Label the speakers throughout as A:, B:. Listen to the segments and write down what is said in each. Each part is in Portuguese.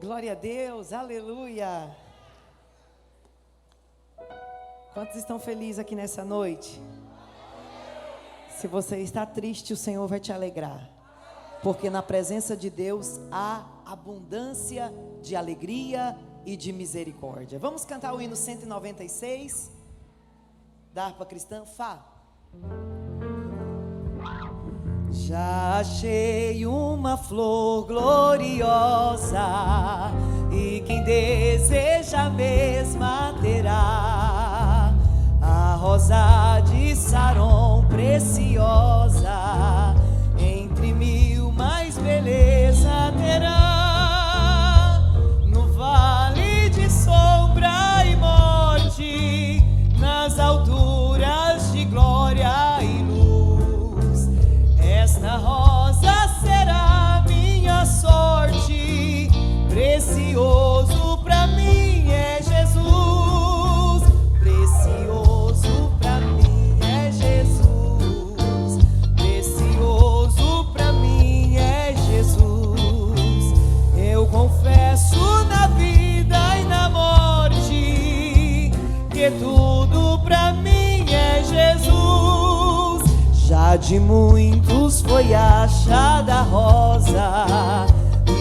A: Glória a Deus, aleluia. Quantos estão felizes aqui nessa noite? Se você está triste, o Senhor vai te alegrar, porque na presença de Deus há abundância de alegria e de misericórdia. Vamos cantar o hino 196 da harpa cristã, Fá. Já achei uma flor gloriosa, e quem deseja a mesma terá. A rosa de Saron preciosa, entre mil mais beleza terá. No vale de sombra e morte, nas alturas de glória e luz, esta rosa será minha sorte. Precioso pra mim é Jesus, precioso pra mim é Jesus, precioso pra mim é Jesus. Eu confesso na vida e na morte que tudo pra mim é Jesus. Já de muitos foi achada a rosa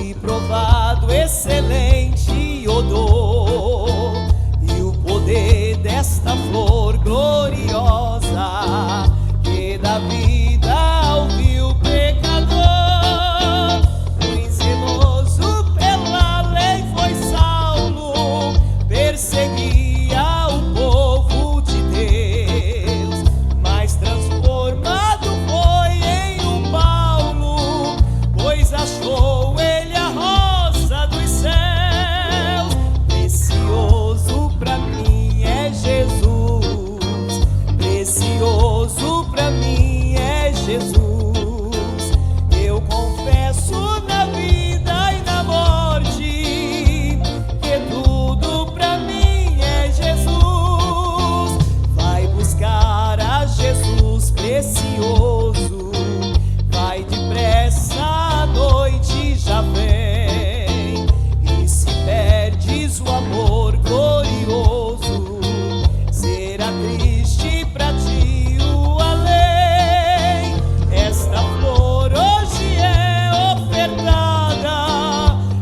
A: e provado excelente odor, e o poder desta flor gloriosa que dá vida ao vil pecador. Muito zeloso pela lei foi Saulo, perseguia o povo de Deus, mas transformado foi em um Paulo, pois achou ele a rosa dos céus. Precioso pra mim é Jesus, precioso pra mim é Jesus. Eu confesso na vida e na morte que tudo pra mim é Jesus. Vai buscar a Jesus precioso, vai depressa, a noite já vem. E se perdes o amor glorioso, será triste pra ti o além. Esta flor hoje é ofertada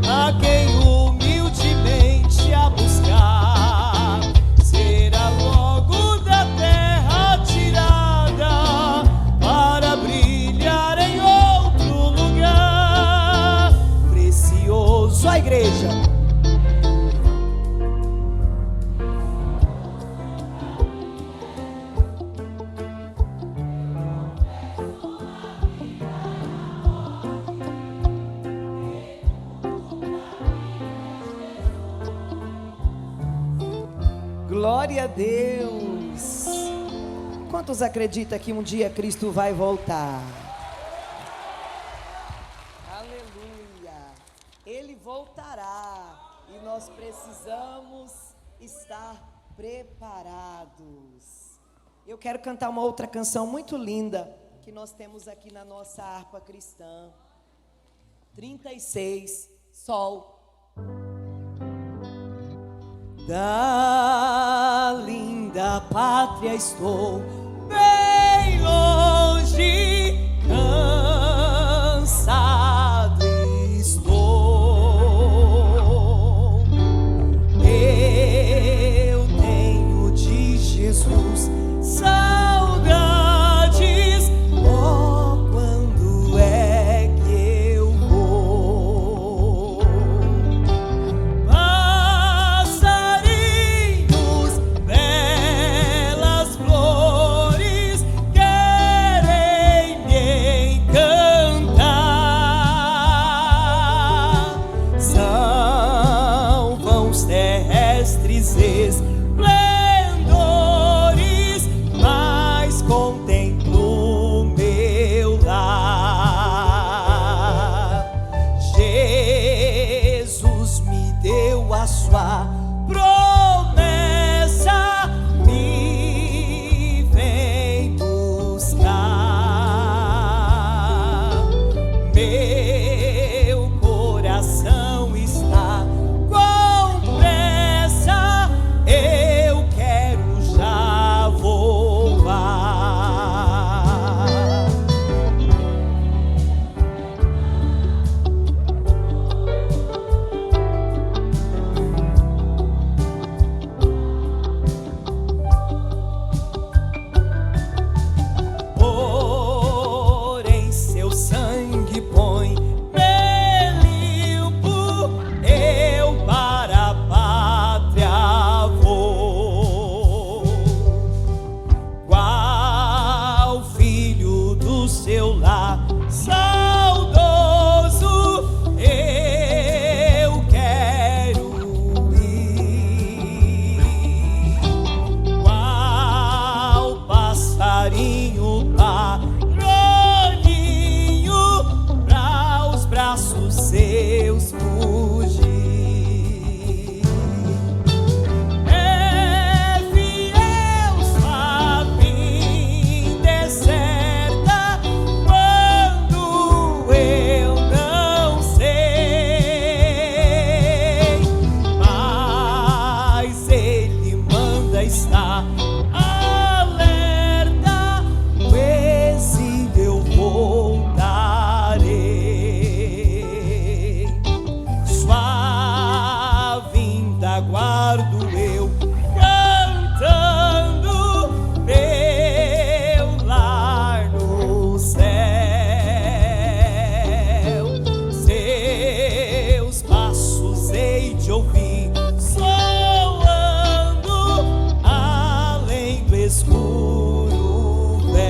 A: a quem humildemente a buscar. Será logo da terra tirada para brilhar em outro lugar. Precioso, a igreja. Glória a Deus. Quantos acreditam que um dia Cristo vai voltar? Aleluia. Ele voltará e nós precisamos estar preparados. Eu quero cantar uma outra canção muito linda que nós temos aqui na nossa harpa cristã. 36, Sol. Da linda pátria estou bem longe, cansado estou. Eu tenho de Jesus saudades. Oh, quando é que eu vou? Passarinhos, belas flores, querem me encantar. São vãos terrestres esplendores, mas contemplo meu lar. Jesus me deu a sua promessa, me vem buscar. Meu coração está passos seus fugir. É fiel sua vinda é certa, quando eu não sei, mas Ele manda estar alerta, pois eu voltarei. Sua vinda aguardo eu, cantando meu lar no céu. Seus passos hei de ouvir, soando além do escuro véu.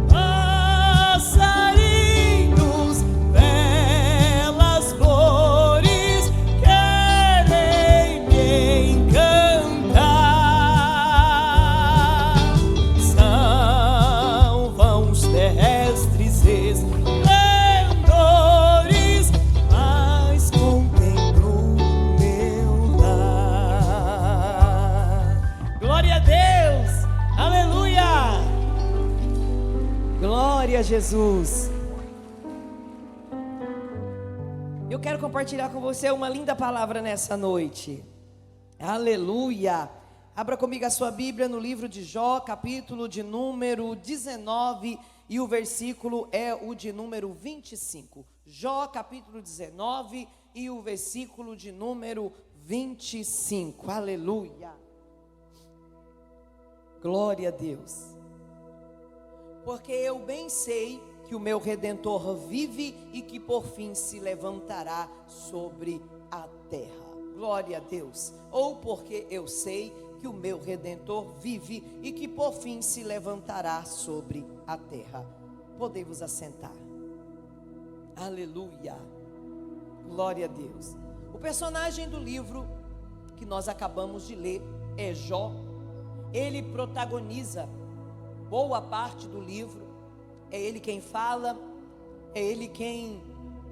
A: Passarinhos, belas flores, querem me encantar. São vãos terrestres esplendores, mas contemplo meu lar. Glória a Deus, aleluia. Glória a Jesus. Eu quero compartilhar com você uma linda palavra nessa noite. Aleluia. Abra comigo a sua Bíblia no livro de Jó, capítulo de número 19, e o versículo é o de número 25. Jó, capítulo 19, e o versículo de número 25. Aleluia. Glória a Deus. Porque eu bem sei que o meu Redentor vive e que por fim se levantará sobre a terra. Glória a Deus. Ou porque eu sei que o meu Redentor vive e que por fim se levantará sobre a terra. Podei-vos assentar. Aleluia. Glória a Deus. O personagem do livro que nós acabamos de ler é Jó. Ele protagoniza boa parte do livro. É ele quem fala, é ele quem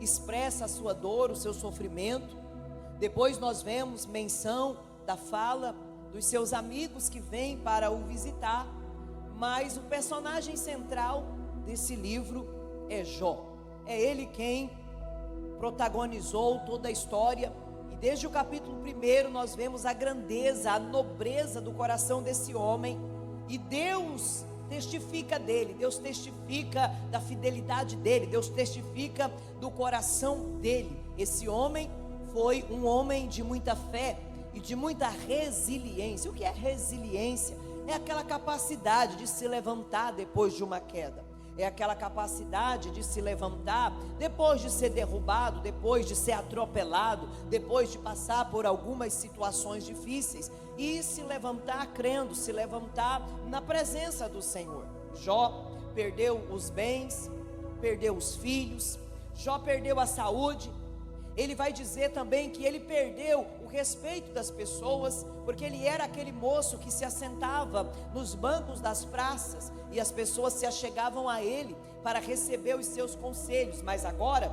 A: expressa a sua dor, o seu sofrimento. Depois nós vemos menção da fala dos seus amigos que vêm para o visitar. Mas o personagem central desse livro é Jó. É ele quem protagonizou toda a história. E desde o capítulo 1 nós vemos a grandeza, a nobreza do coração desse homem. E Deus testifica dele, Deus testifica da fidelidade dele, Deus testifica do coração dele. Esse homem foi um homem de muita fé e de muita resiliência. O que é resiliência? É aquela capacidade de se levantar depois de uma queda. É aquela capacidade de se levantar depois de ser derrubado, depois de ser atropelado, depois de passar por algumas situações difíceis, e se levantar crendo, se levantar na presença do Senhor. Jó perdeu os bens, perdeu os filhos, Jó perdeu a saúde. Ele vai dizer também que ele perdeu o respeito das pessoas, porque ele era aquele moço que se assentava nos bancos das praças e as pessoas se achegavam a ele para receber os seus conselhos. Mas agora,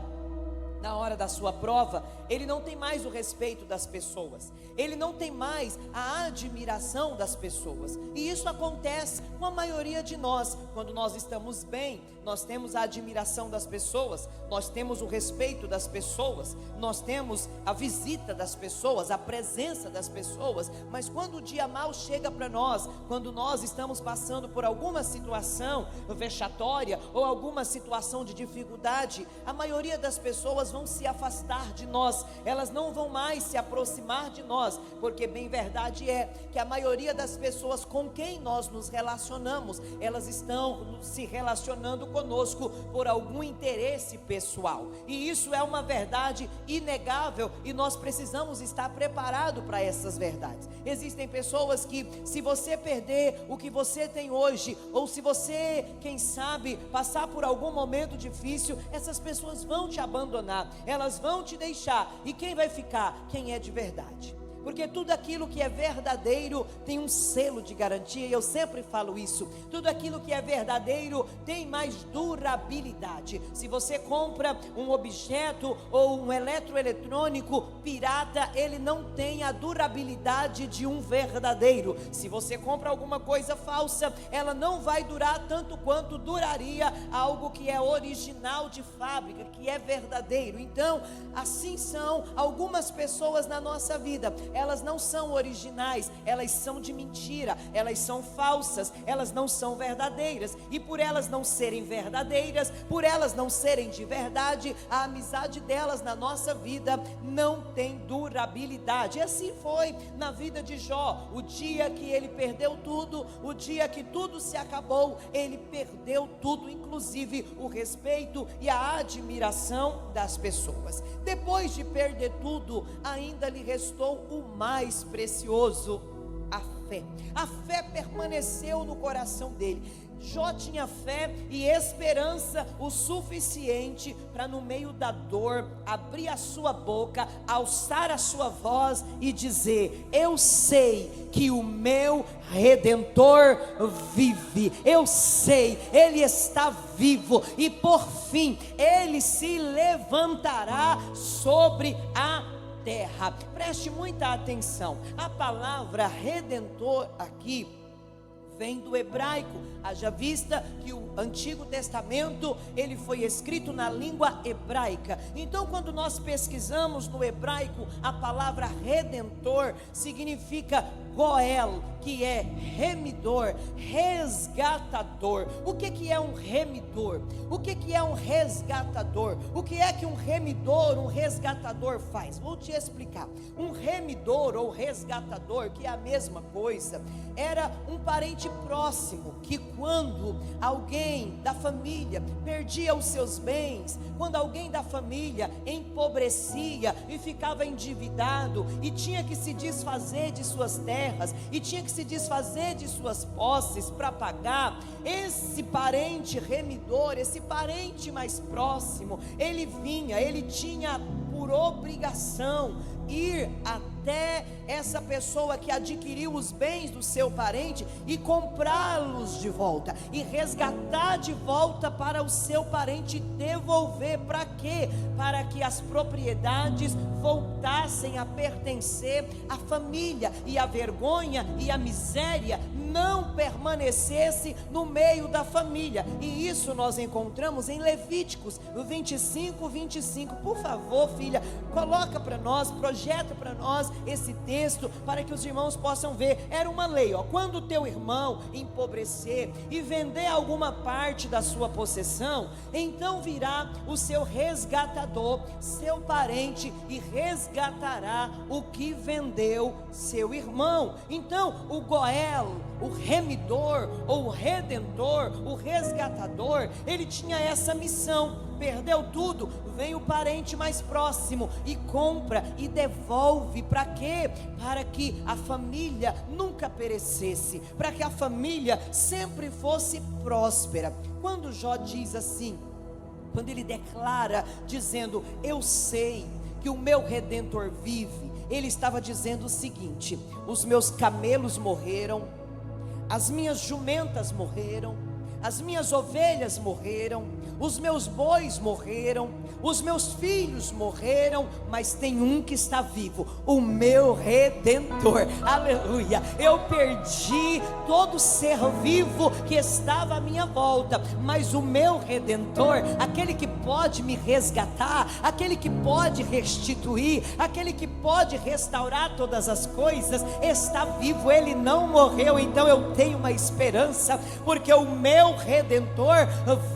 A: na hora da sua prova, ele não tem mais o respeito das pessoas, ele não tem mais a admiração das pessoas. E isso acontece com a maioria de nós. Quando nós estamos bem, nós temos a admiração das pessoas, nós temos o respeito das pessoas, nós temos a visita das pessoas, a presença das pessoas. Mas quando o dia mau chega para nós, quando nós estamos passando por alguma situação vexatória ou alguma situação de dificuldade, a maioria das pessoas vão se afastar de nós, elas não vão mais se aproximar de nós, porque bem verdade é que a maioria das pessoas com quem nós nos relacionamos, elas estão se relacionando conosco por algum interesse pessoal, e isso é uma verdade inegável, e nós precisamos estar preparados para essas verdades. Existem pessoas que, se você perder o que você tem hoje, ou se você, quem sabe, passar por algum momento difícil, essas pessoas vão te abandonar, elas vão te deixar, e quem vai ficar? Quem é de verdade. porque tudo aquilo que é verdadeiro tem um selo de garantia, e eu sempre falo isso, tudo aquilo que é verdadeiro tem mais durabilidade. Se você compra um objeto ou um eletroeletrônico pirata, ele não tem a durabilidade de um verdadeiro. Se você compra alguma coisa falsa, ela não vai durar tanto quanto duraria algo que é original de fábrica, que é verdadeiro. Então, assim são algumas pessoas na nossa vida, elas não são originais, elas são de mentira, elas são falsas, elas não são verdadeiras, e por elas não serem verdadeiras, por elas não serem de verdade, a amizade delas na nossa vida não tem durabilidade. E assim foi na vida de Jó. O dia que ele perdeu tudo, o dia que tudo se acabou, ele perdeu tudo, inclusive o respeito e a admiração das pessoas. Depois de perder tudo, ainda lhe restou o mais precioso: a fé. A fé permaneceu no coração dele. Jó tinha fé e esperança o suficiente para, no meio da dor, abrir a sua boca, alçar a sua voz e dizer: eu sei que o meu Redentor vive, eu sei, Ele está vivo, e por fim Ele se levantará sobre a terra. Preste muita atenção, a palavra redentor aqui vem do hebraico, haja vista que o Antigo Testamento, ele foi escrito na língua hebraica. Então, quando nós pesquisamos no hebraico, a palavra redentor significa Goel, que é remidor, resgatador. O que é um remidor? O que é um resgatador? O que é que um remidor, um resgatador faz? Vou te explicar. Um remidor ou resgatador, que é a mesma coisa, era um parente próximo, que quando alguém da família perdia os seus bens, quando alguém da família empobrecia e ficava endividado e tinha que se desfazer de suas terras e tinha que se desfazer de suas posses para pagar, esse parente remidor, esse parente mais próximo, ele vinha, ele tinha por obrigação ir até essa pessoa que adquiriu os bens do seu parente e comprá-los de volta, e resgatar de volta para o seu parente, devolver. Para quê? Para que as propriedades voltassem a pertencer à família, e a vergonha e a miséria não permanecesse no meio da família. E isso nós encontramos em Levíticos 25:25. Por favor, filha, coloca para nós, projeta para nós esse texto, para que os irmãos possam ver. Era uma lei, quando o teu irmão empobrecer e vender alguma parte da sua possessão, então virá o seu resgatador, seu parente, e resgatará o que vendeu seu irmão. Então o Goel, o remidor ou o redentor, o resgatador, ele tinha essa missão. Perdeu tudo, vem o parente mais próximo e compra e devolve. Para quê? Para que a família nunca perecesse, para que a família sempre fosse próspera. Quando Jó diz assim, quando ele declara dizendo: eu sei que o meu Redentor vive, ele estava dizendo o seguinte: os meus camelos morreram, as minhas jumentas morreram, as minhas ovelhas morreram, os meus bois morreram, os meus filhos morreram, mas tem um que está vivo, o meu Redentor. Aleluia. Eu perdi todo ser vivo que estava à minha volta, mas o meu Redentor, aquele que pode me resgatar, aquele que pode restituir, aquele que pode restaurar todas as coisas, está vivo, ele não morreu. Então eu tenho uma esperança, porque o meu Redentor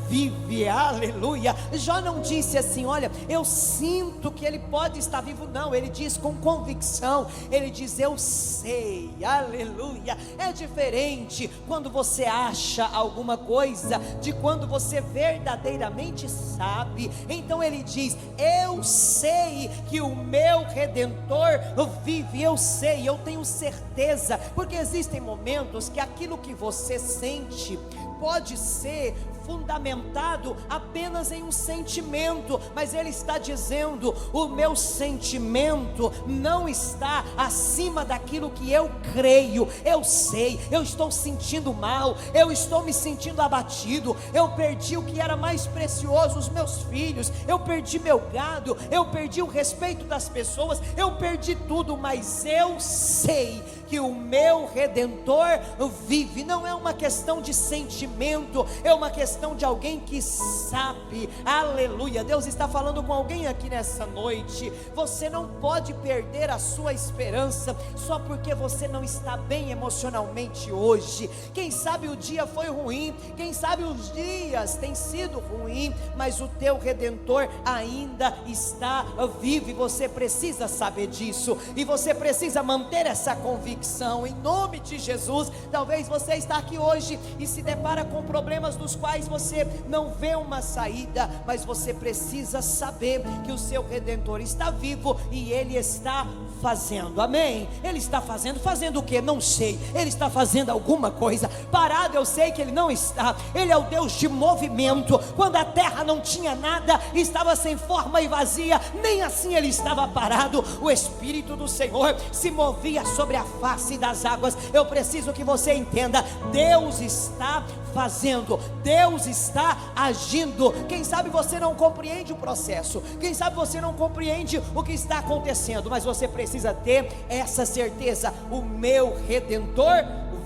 A: vive. Aleluia. Jó não disse assim: olha, eu sinto que ele pode estar vivo. Não, ele diz com convicção, ele diz: eu sei. Aleluia. É diferente quando você acha alguma coisa de quando você verdadeiramente sabe. Então ele diz: eu sei que o meu Redentor vive. Eu sei, eu tenho certeza, porque existem momentos que aquilo que você sente pode ser fundamentado apenas em um sentimento, mas ele está dizendo: o meu sentimento não está acima daquilo que eu creio. Eu sei, eu estou sentindo mal, eu estou me sentindo abatido, eu perdi o que era mais precioso, os meus filhos, eu perdi meu gado, eu perdi o respeito das pessoas, eu perdi tudo, mas eu sei que o meu Redentor vive. Não é uma questão de sentimento, é uma questão de alguém que sabe. Aleluia. Deus está falando com alguém aqui nessa noite. Você não pode perder a sua esperança só porque você não está bem emocionalmente hoje. Quem sabe o dia foi ruim, quem sabe os dias têm sido ruins, mas o teu Redentor ainda está vivo, e você precisa saber disso, e você precisa manter essa convicção em nome de Jesus. Talvez você está aqui hoje e se depara com problemas dos quais você não vê uma saída, mas você precisa saber que o seu Redentor está vivo e Ele está fazendo, amém? Ele está fazendo o que? Não sei. Ele está fazendo alguma coisa. Parado eu sei que Ele não está. Ele é o Deus de movimento. Quando a terra não tinha nada, estava sem forma e vazia, nem assim Ele estava parado. O Espírito do Senhor se movia sobre a face das águas. Eu preciso que você entenda: Deus está fazendo, Deus está agindo. Quem sabe você não compreende o processo, quem sabe você não compreende o que está acontecendo, mas você precisa ter essa certeza: o meu Redentor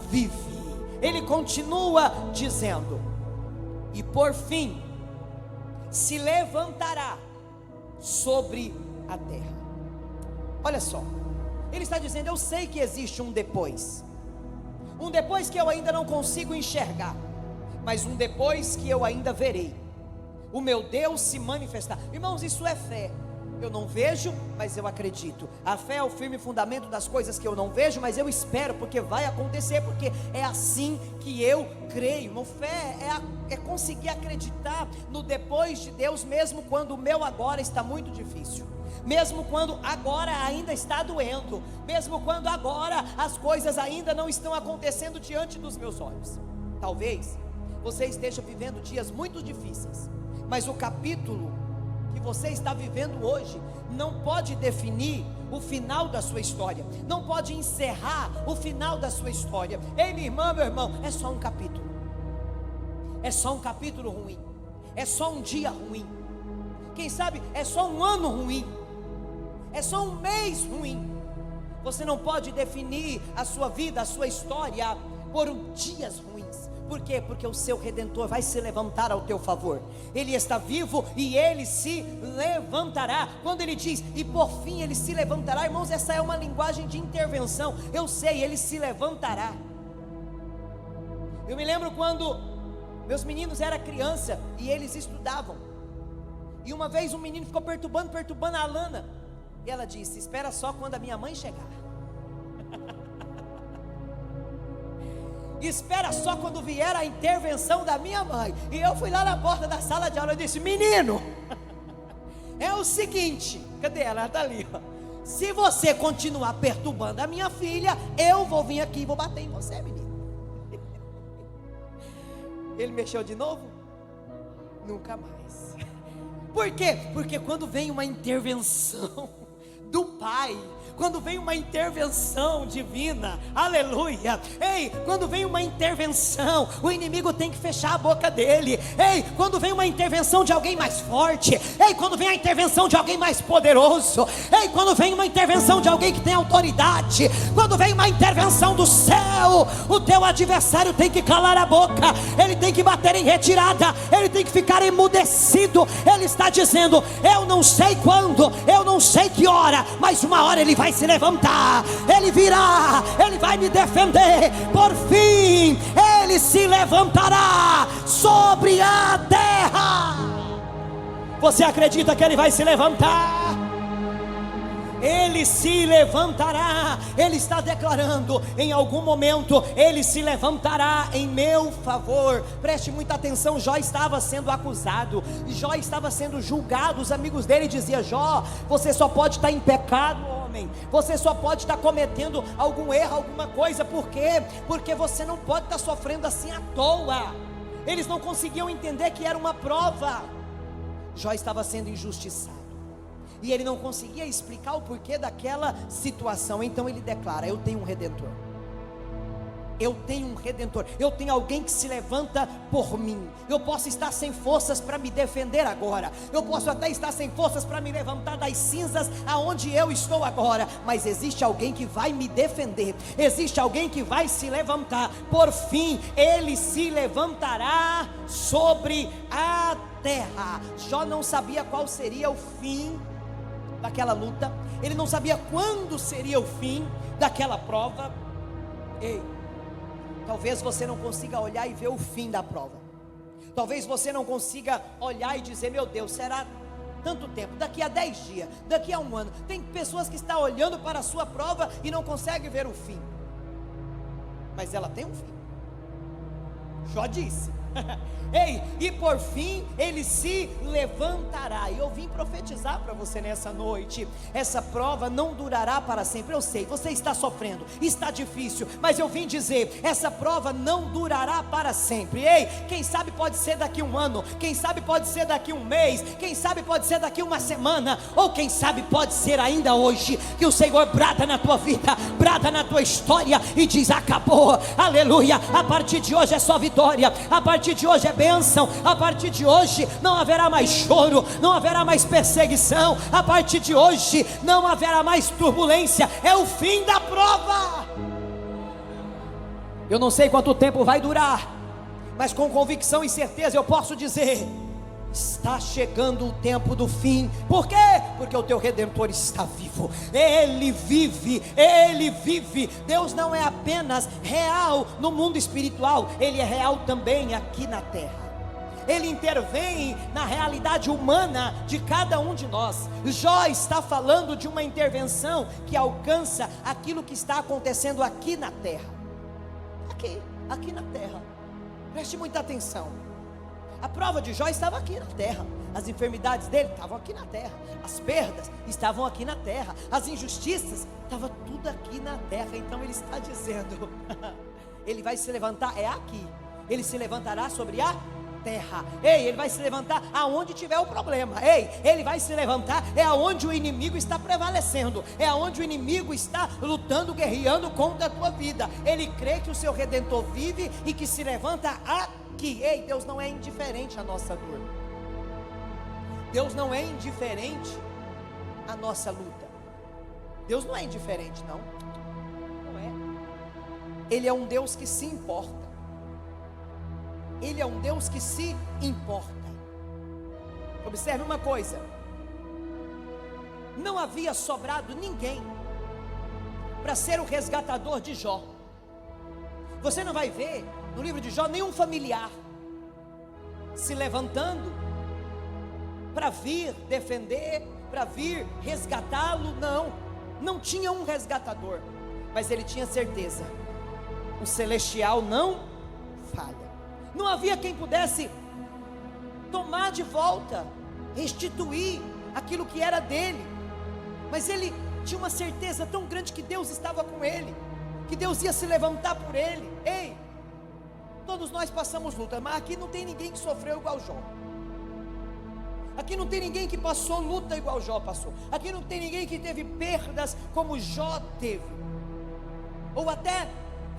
A: vive. Ele continua dizendo: e por fim se levantará sobre a terra. Olha só, ele está dizendo: eu sei que existe um depois que eu ainda não consigo enxergar, mas um depois que eu ainda verei o meu Deus se manifestar. Irmãos, isso é fé. Eu não vejo, mas eu acredito. A fé é o firme fundamento das coisas que eu não vejo, mas eu espero, porque vai acontecer, porque é assim que eu creio. No fé é conseguir acreditar no depois de Deus, mesmo quando o meu agora está muito difícil, mesmo quando agora ainda está doendo, mesmo quando agora as coisas ainda não estão acontecendo diante dos meus olhos. Talvez você esteja vivendo dias muito difíceis, mas o capítulo que você está vivendo hoje não pode definir o final da sua história, não pode encerrar o final da sua história. Ei, minha irmã, meu irmão, é só um capítulo, é só um capítulo ruim, é só um dia ruim, quem sabe é só um ano ruim, é só um mês ruim. Você não pode definir a sua vida, a sua história por dias ruins. Por quê? Porque o seu Redentor vai se levantar ao teu favor. Ele está vivo e Ele se levantará. Quando Ele diz, e por fim Ele se levantará, irmãos, essa é uma linguagem de intervenção. Eu sei, Ele se levantará. Eu me lembro quando meus meninos eram criança e eles estudavam, e uma vez um menino ficou perturbando a Alana, e ela disse: espera só quando a minha mãe chegar. Espera só quando vier a intervenção da minha mãe. E eu fui lá na porta da sala de aula e disse: menino, é o seguinte, cadê ela? Ela está ali, ó. Se você continuar perturbando a minha filha, eu vou vir aqui e vou bater em você, menino. Ele mexeu de novo? Nunca mais. Por quê? Porque quando vem uma intervenção do Pai, quando vem uma intervenção divina, aleluia, ei, quando vem uma intervenção, o inimigo tem que fechar a boca dele. Ei, quando vem uma intervenção de alguém mais forte, ei, quando vem a intervenção de alguém mais poderoso, ei, quando vem uma intervenção de alguém que tem autoridade, quando vem uma intervenção do céu, o teu adversário tem que calar a boca, ele tem que bater em retirada, ele tem que ficar emudecido. Ele está dizendo: eu não sei quando, eu não sei que hora, mas uma hora ele vai se levantar, ele virá, ele vai me defender. Por fim, ele se levantará sobre a terra. Você acredita que ele vai se levantar? Ele se levantará. Ele está declarando: em algum momento ele se levantará em meu favor. Preste muita atenção. Jó estava sendo acusado, Jó estava sendo julgado. Os amigos dele diziam: Jó, você só pode estar em pecado, homem, você só pode estar cometendo algum erro, alguma coisa. Por quê? Porque você não pode estar sofrendo assim à toa. Eles não conseguiam entender que era uma prova. Jó estava sendo injustiçado, e ele não conseguia explicar o porquê daquela situação. Então ele declara: eu tenho um Redentor. Eu tenho um Redentor, eu tenho alguém que se levanta por mim. Eu posso estar sem forças para me defender agora, eu posso até estar sem forças para me levantar das cinzas aonde eu estou agora, mas existe alguém que vai me defender, existe alguém que vai se levantar. Por fim, ele se levantará sobre a terra. Jó não sabia qual seria o fim daquela luta, ele não sabia quando seria o fim daquela prova. Ei, talvez você não consiga olhar e ver o fim da prova. Talvez você não consiga olhar e dizer: meu Deus, será tanto tempo, daqui a 10 dias, daqui a um ano. Tem pessoas que estão olhando para a sua prova e não conseguem ver o fim, mas ela tem um fim. Jó disse: ei, e por fim ele se levantará. E eu vim profetizar para você nessa noite: essa prova não durará para sempre. Eu sei, você está sofrendo, está difícil, mas eu vim dizer: essa prova não durará para sempre. Ei, quem sabe pode ser daqui um ano, quem sabe pode ser daqui um mês, quem sabe pode ser daqui uma semana, ou quem sabe pode ser ainda hoje, que o Senhor brada na tua vida, brada na tua história e diz: acabou, aleluia, a partir de hoje é só vitória, a partir de hoje é bênção, a partir de hoje não haverá mais choro, não haverá mais perseguição, a partir de hoje não haverá mais turbulência, é o fim da prova. Eu não sei quanto tempo vai durar, mas com convicção e certeza eu posso dizer: está chegando o tempo do fim. Por quê? Porque o teu Redentor está vivo, Ele vive, Ele vive. Deus não é apenas real no mundo espiritual, Ele é real também aqui na terra. Ele intervém na realidade humana de cada um de nós. Jó está falando de uma intervenção que alcança aquilo que está acontecendo aqui na terra. Aqui na terra, preste muita atenção. A prova de Jó estava aqui na terra, as enfermidades dele estavam aqui na terra, as perdas estavam aqui na terra, as injustiças, estava tudo aqui na terra. Então ele está dizendo: ele vai se levantar, é aqui, ele se levantará sobre a terra. Ei, ele vai se levantar aonde tiver o problema. Ei, ele vai se levantar é aonde o inimigo está prevalecendo, é aonde o inimigo está lutando, guerreando contra a tua vida. Ele crê que o seu Redentor vive e que se levanta aqui. Ei, Deus não é indiferente à nossa dor, Deus não é indiferente à nossa luta. Deus não é indiferente, não é. Ele é um Deus que se importa, Ele é um Deus que se importa. Observe uma coisa: não havia sobrado ninguém para ser o resgatador de Jó. Você não vai ver no livro de Jó nenhum familiar se levantando para vir defender, para vir resgatá-lo. Não tinha um resgatador, mas ele tinha certeza: o celestial não falha. Não havia quem pudesse tomar de volta, restituir aquilo que era dele, mas ele tinha uma certeza tão grande que Deus estava com ele, que Deus ia se levantar por ele. Ei, todos nós passamos luta, mas aqui não tem ninguém que sofreu igual Jó. Aqui não tem ninguém que passou luta igual Jó passou. Aqui não tem ninguém que teve perdas como Jó teve, ou até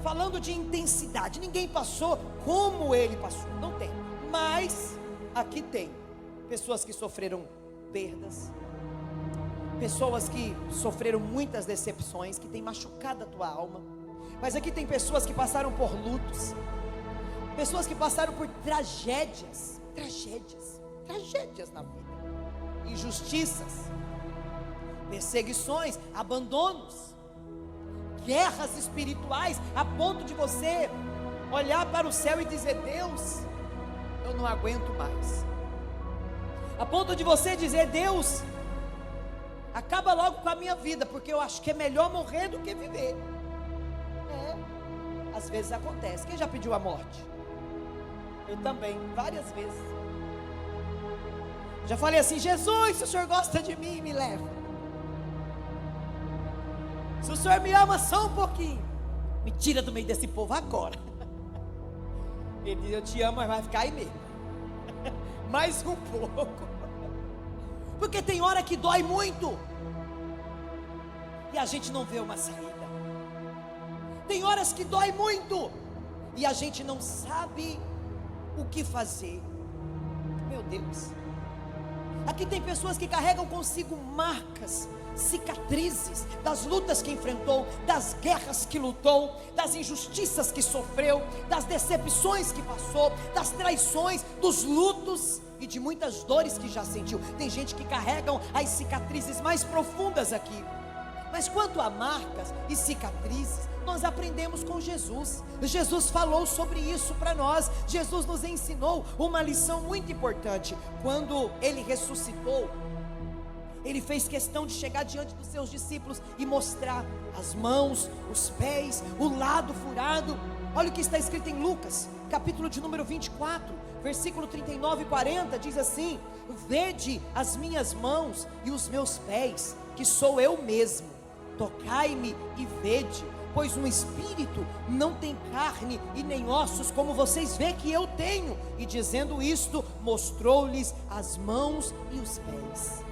A: falando de intensidade, ninguém passou como ele passou, não tem. Mas aqui tem pessoas que sofreram perdas, pessoas que sofreram muitas decepções, que tem machucado a tua alma. Mas aqui tem pessoas que passaram por lutos, pessoas que passaram por tragédias na vida, injustiças, perseguições, abandonos, guerras espirituais, a ponto de você olhar para o céu e dizer: Deus, eu não aguento mais. A ponto de você dizer: Deus, acaba logo com a minha vida, porque eu acho que é melhor morrer do que viver. Às vezes acontece. Quem já pediu a morte? Eu também, várias vezes. Já falei assim: Jesus, se o Senhor gosta de mim, me leva. Se o Senhor me ama só um pouquinho, me tira do meio desse povo agora. Ele diz: eu te amo, mas vai ficar aí mesmo. Mais um pouco. Porque tem hora que dói muito e a gente não vê uma saída. Tem horas que dói muito e a gente não sabe o que fazer. Meu Deus. Aqui tem pessoas que carregam consigo marcas, cicatrizes das lutas que enfrentou, das guerras que lutou, das injustiças que sofreu, das decepções que passou, das traições, dos lutos e de muitas dores que já sentiu. Tem gente que carregam as cicatrizes mais profundas aqui. Mas quanto a marcas e cicatrizes, nós aprendemos com Jesus. Jesus falou sobre isso para nós. Jesus nos ensinou uma lição muito importante. Quando Ele ressuscitou, Ele fez questão de chegar diante dos seus discípulos e mostrar as mãos, os pés, o lado furado. Olha o que está escrito em Lucas, capítulo de número 24, versículo 39 e 40, diz assim: vede as minhas mãos e os meus pés, que sou eu mesmo. Tocai-me e vede, pois um espírito não tem carne e nem ossos, como vocês veem que eu tenho. E dizendo isto, mostrou-lhes as mãos e os pés.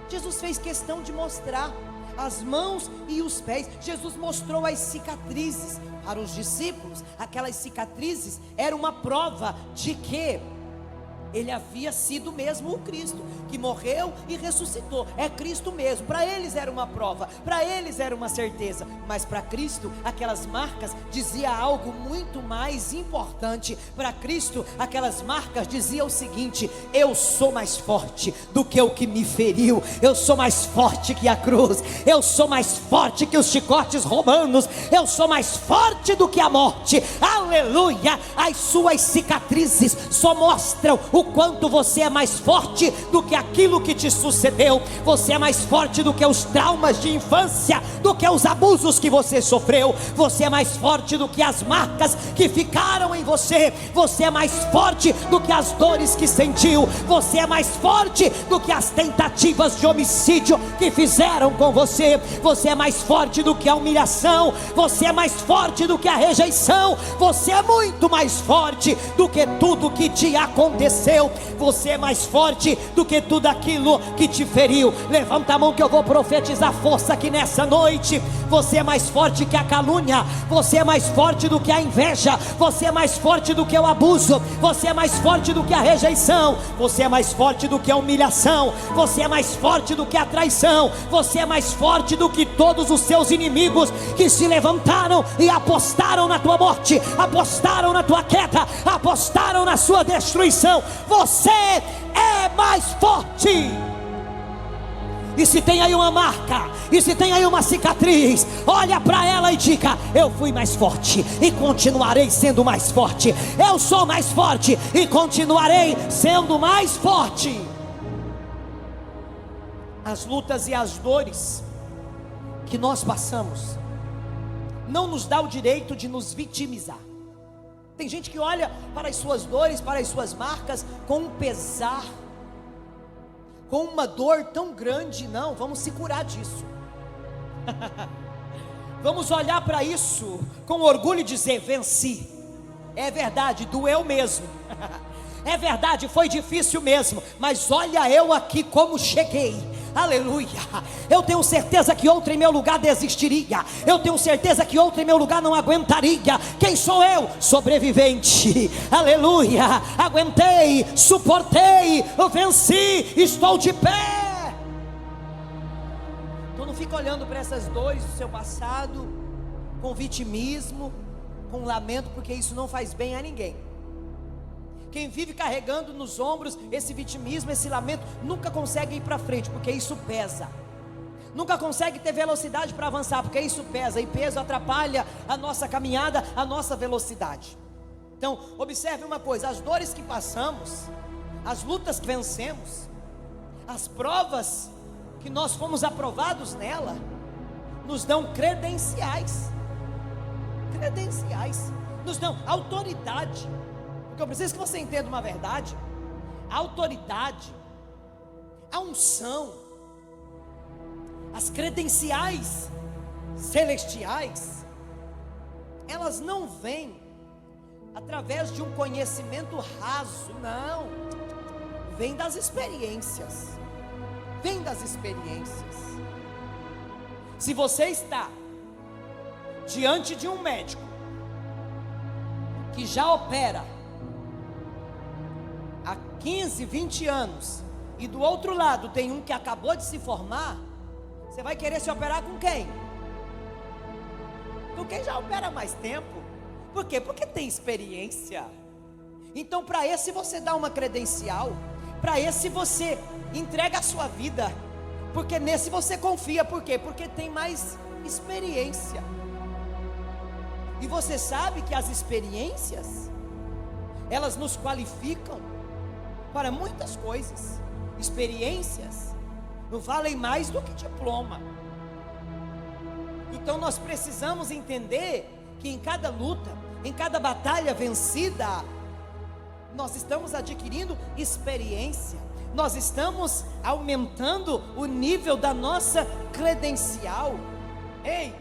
A: Jesus fez questão de mostrar as mãos e os pés. Jesus mostrou as cicatrizes para os discípulos. Aquelas cicatrizes eram uma prova de que Ele havia sido mesmo o Cristo, que morreu e ressuscitou. É Cristo mesmo. Para eles era uma prova, para eles era uma certeza. Mas para Cristo, aquelas marcas dizia algo muito mais importante. Para Cristo, aquelas marcas diziam o seguinte: eu sou mais forte do que o que me feriu. Eu sou mais forte que a cruz. Eu sou mais forte que os chicotes romanos. Eu sou mais forte do que a morte. Aleluia! As suas cicatrizes só mostram o quanto você é mais forte do que aquilo que te sucedeu. Você é mais forte do que os traumas de infância, do que os abusos que você sofreu. Você é mais forte do que as marcas que ficaram em você. Você é mais forte do que as dores que sentiu. Você é mais forte do que as tentativas de homicídio que fizeram com você. Você é mais forte do que a humilhação. Você é mais forte do que a rejeição. Você é muito mais forte do que tudo que te aconteceu. Você é mais forte do que tudo aquilo que te feriu. Levanta a mão que eu vou profetizar força aqui nessa noite. Você é mais forte que a calúnia. Você é mais forte do que a inveja. Você é mais forte do que o abuso. Você é mais forte do que a rejeição. Você é mais forte do que a humilhação. Você é mais forte do que a traição. Você é mais forte do que todos os seus inimigos que se levantaram e apostaram na tua morte, apostaram na tua queda, apostaram na sua destruição. Você é mais forte. E se tem aí uma marca, e se tem aí uma cicatriz, olha para ela e diga: eu fui mais forte e continuarei sendo mais forte. Eu sou mais forte e continuarei sendo mais forte. As lutas e as dores que nós passamos não nos dá o direito de nos vitimizar. Tem gente que olha para as suas dores, para as suas marcas com um pesar, com uma dor tão grande. Não, vamos se curar disso. Vamos olhar para isso com orgulho e dizer: venci. É verdade, doeu mesmo. É verdade, foi difícil mesmo, mas olha eu aqui como cheguei. Aleluia. Eu tenho certeza que outro em meu lugar desistiria. Eu tenho certeza que outro em meu lugar não aguentaria. Quem sou eu? Sobrevivente. Aleluia. Aguentei, suportei, venci, estou de pé. Então não fica olhando para essas dores do seu passado com vitimismo, com lamento, porque isso não faz bem a ninguém. Quem vive carregando nos ombros esse vitimismo, esse lamento, nunca consegue ir para frente, porque isso pesa. Nunca consegue ter velocidade para avançar, porque isso pesa. E peso atrapalha a nossa caminhada, a nossa velocidade. Então, observe uma coisa: as dores que passamos, as lutas que vencemos, as provas que nós fomos aprovados nela, nos dão credenciais. Credenciais. Nos dão autoridade. Eu preciso que você entenda uma verdade: a autoridade, a unção, as credenciais celestiais, elas não vêm através de um conhecimento raso, não. Vem das experiências. Vem das experiências. Se você está diante de um médico que já opera há 15, 20 anos, e do outro lado tem um que acabou de se formar, você vai querer se operar com quem? Com quem já opera há mais tempo. Por quê? Porque tem experiência. Então para esse você dá uma credencial, para esse você entrega a sua vida, porque nesse você confia. Por quê? Porque tem mais experiência. E você sabe que as experiências, elas nos qualificam para muitas coisas. Experiências não valem mais do que diploma. Então nós precisamos entender que em cada luta, em cada batalha vencida, nós estamos adquirindo experiência, nós estamos aumentando o nível da nossa credencial. Ei,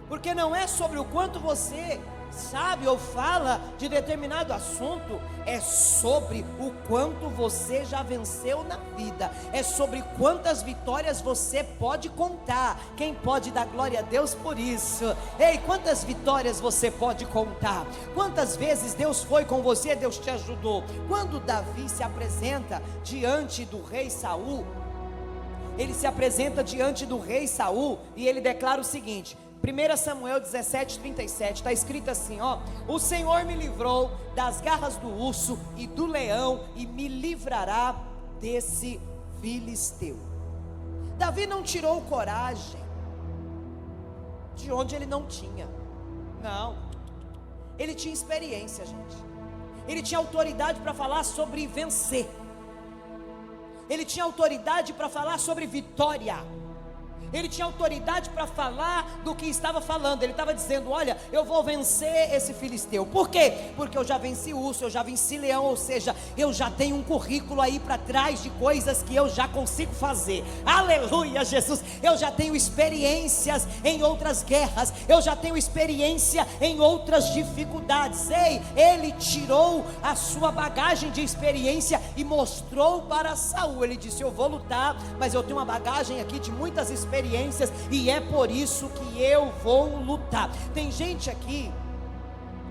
A: porque não é sobre o quanto você sabe ou fala de determinado assunto, é sobre o quanto você já venceu na vida, é sobre quantas vitórias você pode contar. Quem pode dar glória a Deus por isso? Ei, quantas vitórias você pode contar? Quantas vezes Deus foi com você, Deus te ajudou? Quando Davi se apresenta diante do rei Saul, ele se apresenta diante do rei Saul e ele declara o seguinte: 1 Samuel 17:37, está escrito assim, ó: o Senhor me livrou das garras do urso e do leão, e me livrará desse filisteu. Davi não tirou coragem de onde ele não tinha, não, ele tinha experiência, gente, ele tinha autoridade para falar sobre vencer, ele tinha autoridade para falar sobre vitória, ele tinha autoridade para falar do que estava falando. Ele estava dizendo: olha, eu vou vencer esse filisteu. Por quê? Porque eu já venci urso, eu já venci leão. Ou seja, eu já tenho um currículo aí para trás de coisas que eu já consigo fazer. Aleluia, Jesus. Eu já tenho experiências em outras guerras, eu já tenho experiência em outras dificuldades. Ei, ele tirou a sua bagagem de experiência e mostrou para Saul. Ele disse: eu vou lutar, mas eu tenho uma bagagem aqui de muitas experiências, e é por isso que eu vou lutar. Tem gente aqui,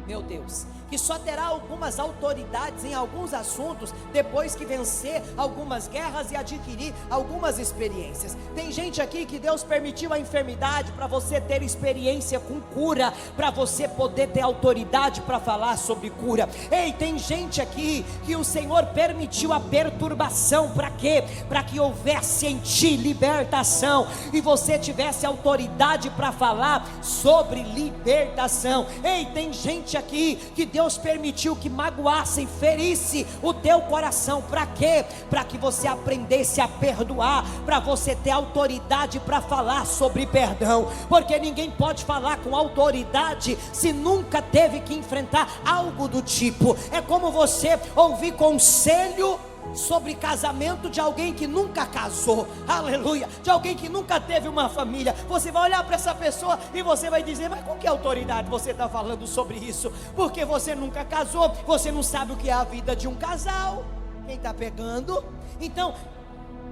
A: meu Deus, que só terá algumas autoridades em alguns assuntos depois que vencer algumas guerras e adquirir algumas experiências. Tem gente aqui que Deus permitiu a enfermidade para você ter experiência com cura, para você poder ter autoridade para falar sobre cura. Ei, tem gente aqui que o Senhor permitiu a perturbação, para quê? Para que houvesse em ti libertação e você tivesse autoridade para falar sobre libertação. Ei, tem gente aqui que Deus permitiu que magoassem, ferisse o teu coração. Para quê? Para que você aprendesse a perdoar, para você ter autoridade para falar sobre perdão, porque ninguém pode falar com autoridade se nunca teve que enfrentar algo do tipo. É como você ouvir conselho sobre casamento de alguém que nunca casou, aleluia, de alguém que nunca teve uma família. Você vai olhar para essa pessoa e você vai dizer: mas com que autoridade você está falando sobre isso? Porque você nunca casou, você não sabe o que é a vida de um casal. Quem está pegando? Então,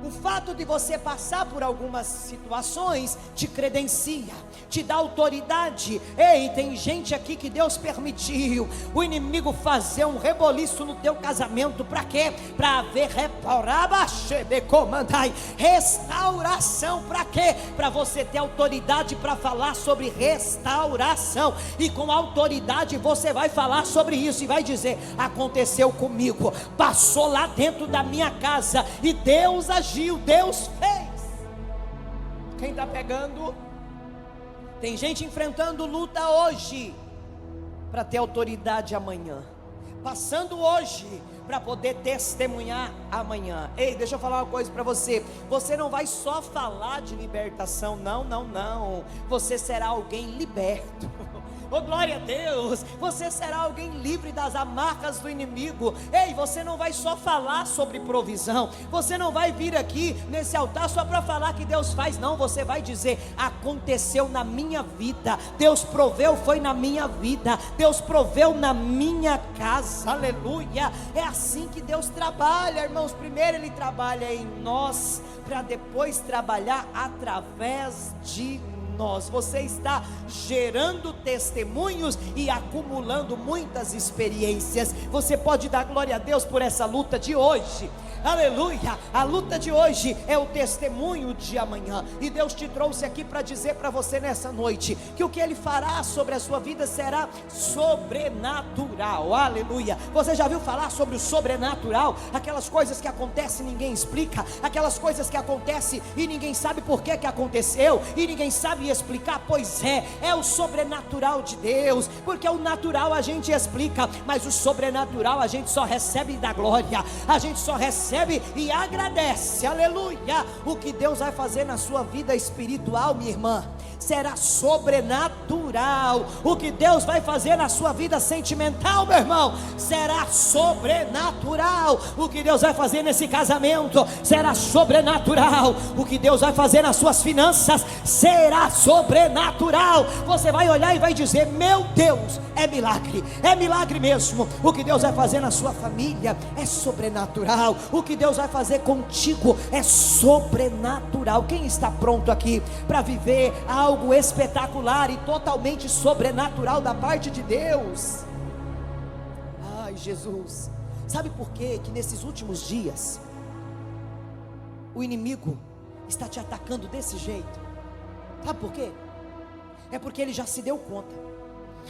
A: o fato de você passar por algumas situações te credencia, te dá autoridade. Ei, tem gente aqui que Deus permitiu o inimigo fazer um reboliço no teu casamento. Para quê? Para haver restauração. Para quê? Para você ter autoridade para falar sobre restauração, e com autoridade você vai falar sobre isso e vai dizer: aconteceu comigo, passou lá dentro da minha casa e Deus agiu, Deus fez. Quem está pegando? Tem gente enfrentando luta hoje para ter autoridade amanhã, passando hoje para poder testemunhar amanhã. Ei, deixa eu falar uma coisa para você: você não vai só falar de libertação, não, não, não. Você será alguém liberto.
B: Oh, glória a Deus. Você será alguém livre das amarras do inimigo. Ei, você não vai só falar sobre provisão. Você não vai vir aqui nesse altar só para falar que Deus faz. Não, você vai dizer: aconteceu na minha vida. Deus proveu, foi na minha vida. Deus proveu na minha casa. Aleluia. É assim que Deus trabalha, irmãos. Primeiro Ele trabalha em nós, para depois trabalhar através de nós. Você está gerando testemunhos e acumulando muitas experiências. Você pode dar glória a Deus por essa luta de hoje. Aleluia. A luta de hoje é o testemunho de amanhã, e Deus te trouxe aqui para dizer para você nessa noite que o que Ele fará sobre a sua vida será sobrenatural. Aleluia. Você já viu falar sobre o sobrenatural? Aquelas coisas que acontecem e ninguém explica, aquelas coisas que acontecem e ninguém sabe por que aconteceu, e ninguém sabe explicar. Pois é o sobrenatural de Deus, porque o natural a gente explica, mas o sobrenatural a gente só recebe da glória, a gente só recebe e agradece. Aleluia. O que Deus vai fazer na sua vida espiritual, minha irmã, será sobrenatural. O que Deus vai fazer na sua vida sentimental, meu irmão, será sobrenatural. O que Deus vai fazer nesse casamento será sobrenatural. O que Deus vai fazer nas suas finanças será sobrenatural. Você vai olhar e vai dizer: meu Deus, é milagre mesmo. O que Deus vai fazer na sua família é sobrenatural. O que Deus vai fazer contigo é sobrenatural. Quem está pronto aqui para viver algo espetacular e totalmente sobrenatural da parte de Deus? Ai, Jesus. Sabe por quê que nesses últimos dias o inimigo está te atacando desse jeito? Sabe por quê? É porque ele já se deu conta.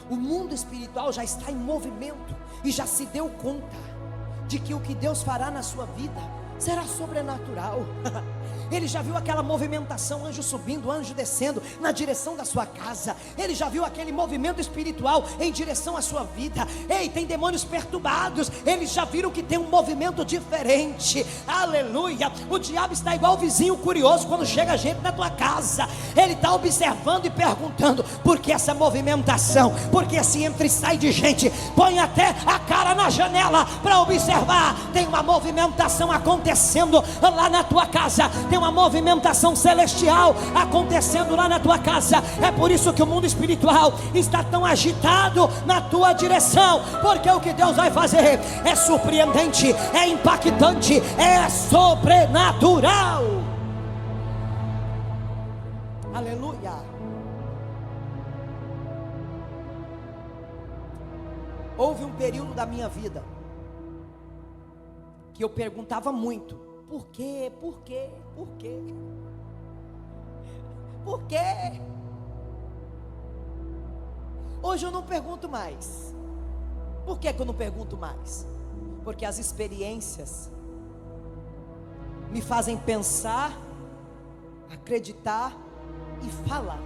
B: O mundo espiritual já está em movimento e já se deu conta de que o que Deus fará na sua vida será sobrenatural. Ele já viu aquela movimentação, anjo subindo, anjo descendo na direção da sua casa. Ele já viu aquele movimento espiritual em direção à sua vida. Ei, tem demônios perturbados. Eles já viram que tem um movimento diferente. Aleluia. O diabo está igual o vizinho curioso quando chega gente na tua casa. Ele está observando e perguntando: por que essa movimentação? Por que esse entra e sai de gente? Põe até a cara na janela para observar. Tem uma movimentação acontecendo lá na tua casa. Tem uma movimentação celestial acontecendo lá na tua casa. É por isso que o mundo espiritual está tão agitado na tua direção, porque o que Deus vai fazer é surpreendente, é impactante, é sobrenatural. Aleluia. Houve um período da minha vida que eu perguntava muito: por quê? Por quê? Por quê? Por quê? Hoje eu não pergunto mais. Por que eu não pergunto mais? Porque as experiências me fazem pensar, acreditar e falar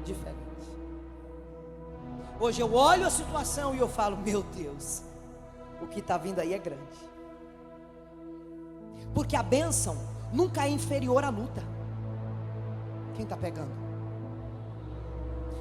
B: diferente. Hoje eu olho a situação e eu falo: meu Deus, o que está vindo aí é grande. Porque a bênção nunca é inferior à luta. Quem está pegando?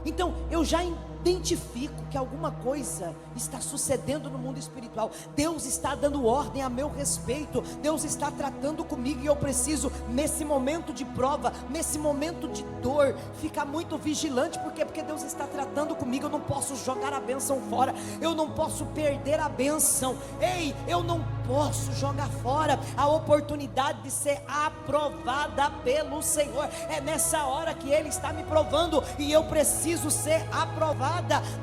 B: Então eu já identifico que alguma coisa está sucedendo no mundo espiritual. Deus está dando ordem a meu respeito. Deus está tratando comigo, e eu preciso, nesse momento de prova, nesse momento de dor, ficar muito vigilante. Por quê? Porque Deus está tratando comigo. Eu não posso jogar a bênção fora. Eu não posso perder a bênção. Ei, eu não posso jogar fora a oportunidade de ser aprovada pelo Senhor. É nessa hora que Ele está me provando, e eu preciso ser aprovada.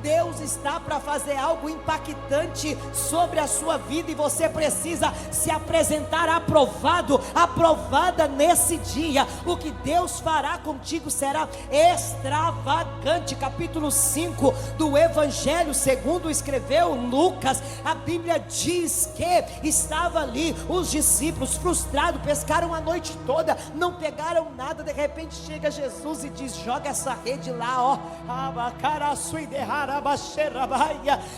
B: Deus está para fazer algo impactante sobre a sua vida, e você precisa se apresentar aprovado, aprovada nesse dia. O que Deus fará contigo será extravagante. Capítulo 5 do Evangelho segundo escreveu Lucas, a Bíblia diz que estava ali os discípulos frustrados, pescaram a noite toda, não pegaram nada. De repente chega Jesus e diz: joga essa rede lá, ó.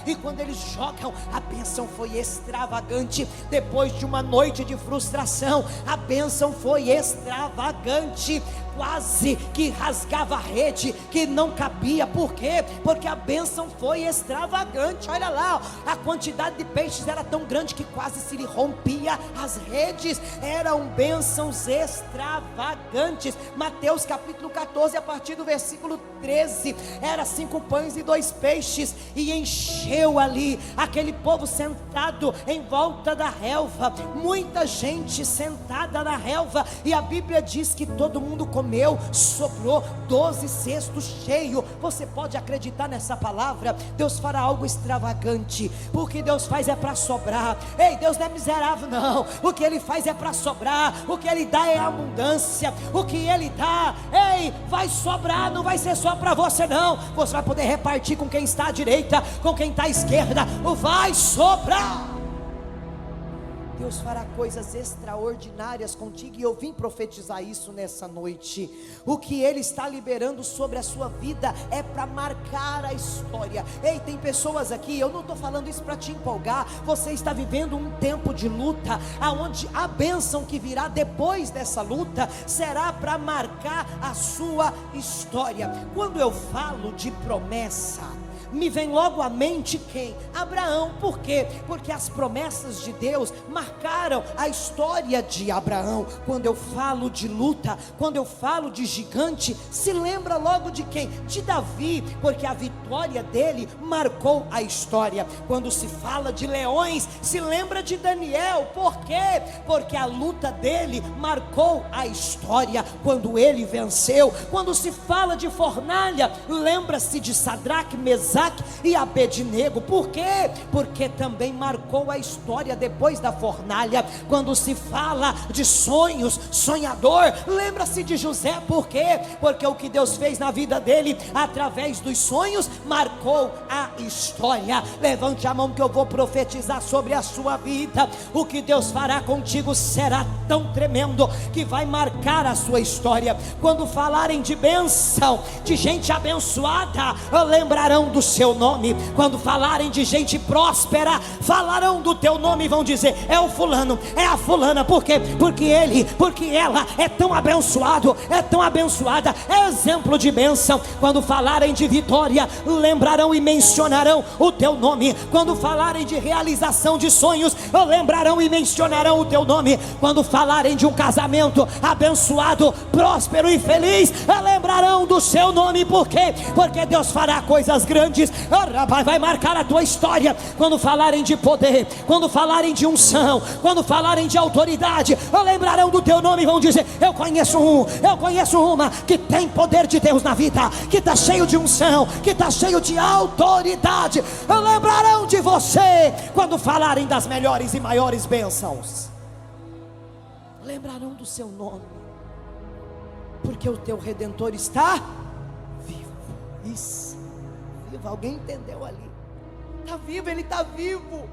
B: E quando eles jogam, a bênção foi extravagante. Depois de uma noite de frustração, a bênção foi extravagante. quase que rasgava a rede, que não cabia. Por quê? Porque a bênção foi extravagante. Olha lá, a quantidade de peixes era tão grande que quase se lhe rompia as redes. Eram bênçãos extravagantes. Mateus capítulo 14, a partir do versículo 13, era 5 pães e 2 peixes, e encheu ali aquele povo sentado em volta da relva, muita gente sentada na relva, e a Bíblia diz que todo mundo comeu, sobrou 12 cestos cheios. Você pode acreditar nessa palavra? Deus fará algo extravagante. O que Deus faz é para sobrar. Ei, Deus não é miserável não. O que Ele faz é para sobrar. O que Ele dá é abundância. O que Ele dá, ei, vai sobrar. Não vai ser só para você não. Você vai poder repartir com quem está à direita, com quem está à esquerda. Vai sobrar. Deus fará coisas extraordinárias contigo, e eu vim profetizar isso nessa noite. O que Ele está liberando sobre a sua vida é para marcar a história. Ei, tem pessoas aqui, eu não estou falando isso para te empolgar. Você está vivendo um tempo de luta, aonde a bênção que virá depois dessa luta será para marcar a sua história. Quando eu falo de promessa, me vem logo à mente quem? Abraão. Por quê? Porque as promessas de Deus marcaram a história de Abraão. Quando eu falo de luta, quando eu falo de gigante, se lembra logo de quem? De Davi, porque a vitória dele marcou a história. Quando se fala de leões, se lembra de Daniel. Por quê? Porque a luta dele marcou a história, quando ele venceu. Quando se fala de fornalha, lembra-se de Sadraque, Mesaque e Abednego. Por quê? Porque também marcou a história depois da fornalha. Quando se fala de sonhos, sonhador, lembra-se de José. Por quê? Porque o que Deus fez na vida dele através dos sonhos marcou a história. Levante a mão que eu vou profetizar sobre a sua vida. O que Deus fará contigo será tão tremendo que vai marcar a sua história. Quando falarem de bênção, de gente abençoada, lembrarão do seu nome. Quando falarem de gente próspera, falarão do teu nome e vão dizer: é o fulano, é a fulana. Por quê? Porque ele, porque ela é tão abençoado, é tão abençoada, é exemplo de bênção. Quando falarem de vitória, lembrarão e mencionarão o teu nome. Quando falarem de realização de sonhos, lembrarão e mencionarão o teu nome. Quando falarem de um casamento abençoado, próspero e feliz, lembrarão do seu nome. Por quê? Porque Deus fará coisas grandes, vai marcar a tua história. Quando falarem de poder, quando falarem de unção, quando falarem de autoridade, lembrarão do teu nome e vão dizer: eu conheço uma que tem poder de Deus na vida, que está cheio de unção, que está cheio de autoridade. Lembrarão de você. Quando falarem das melhores e maiores bênçãos, lembrarão do seu nome, porque o teu Redentor está vivo. Isso, vivo. Alguém entendeu ali? Está vivo, ele está vivo.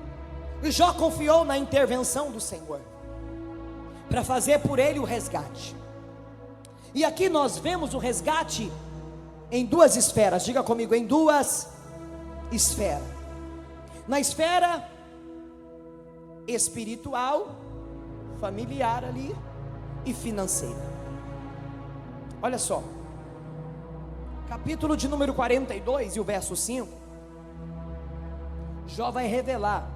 B: E Jó confiou na intervenção do Senhor para fazer por ele o resgate. E aqui nós vemos o resgate em duas esferas. Diga comigo, em duas esferas. Na esfera espiritual, familiar ali, e financeira. Olha só, capítulo de número 42 e o verso 5, Jó vai revelar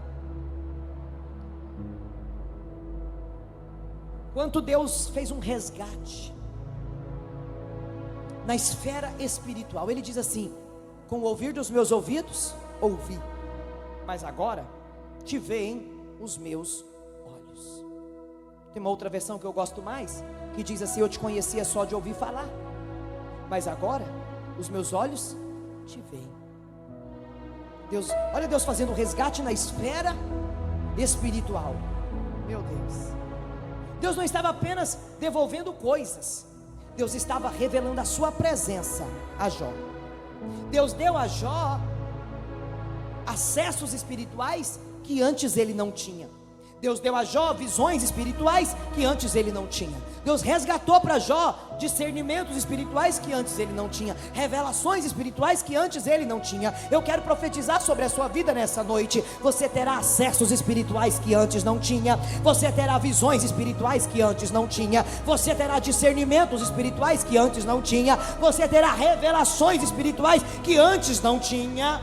B: quanto Deus fez um resgate na esfera espiritual. Ele diz assim: com o ouvir dos meus ouvidos ouvi, mas agora te veem os meus olhos. Tem uma outra versão que eu gosto mais, que diz assim: eu te conhecia só de ouvir falar, mas agora os meus olhos te veem. Deus, olha Deus fazendo resgate na esfera espiritual. Meu Deus, Deus não estava apenas devolvendo coisas, Deus estava revelando a sua presença a Jó. Deus deu a Jó acessos espirituais que antes ele não tinha. Deus deu a Jó visões espirituais que antes ele não tinha. Deus resgatou para Jó discernimentos espirituais que antes ele não tinha, revelações espirituais que antes ele não tinha. Eu quero profetizar sobre a sua vida nessa noite. Você terá acessos espirituais que antes não tinha. Você terá visões espirituais que antes não tinha. Você terá discernimentos espirituais que antes não tinha. Você terá revelações espirituais que antes não tinha.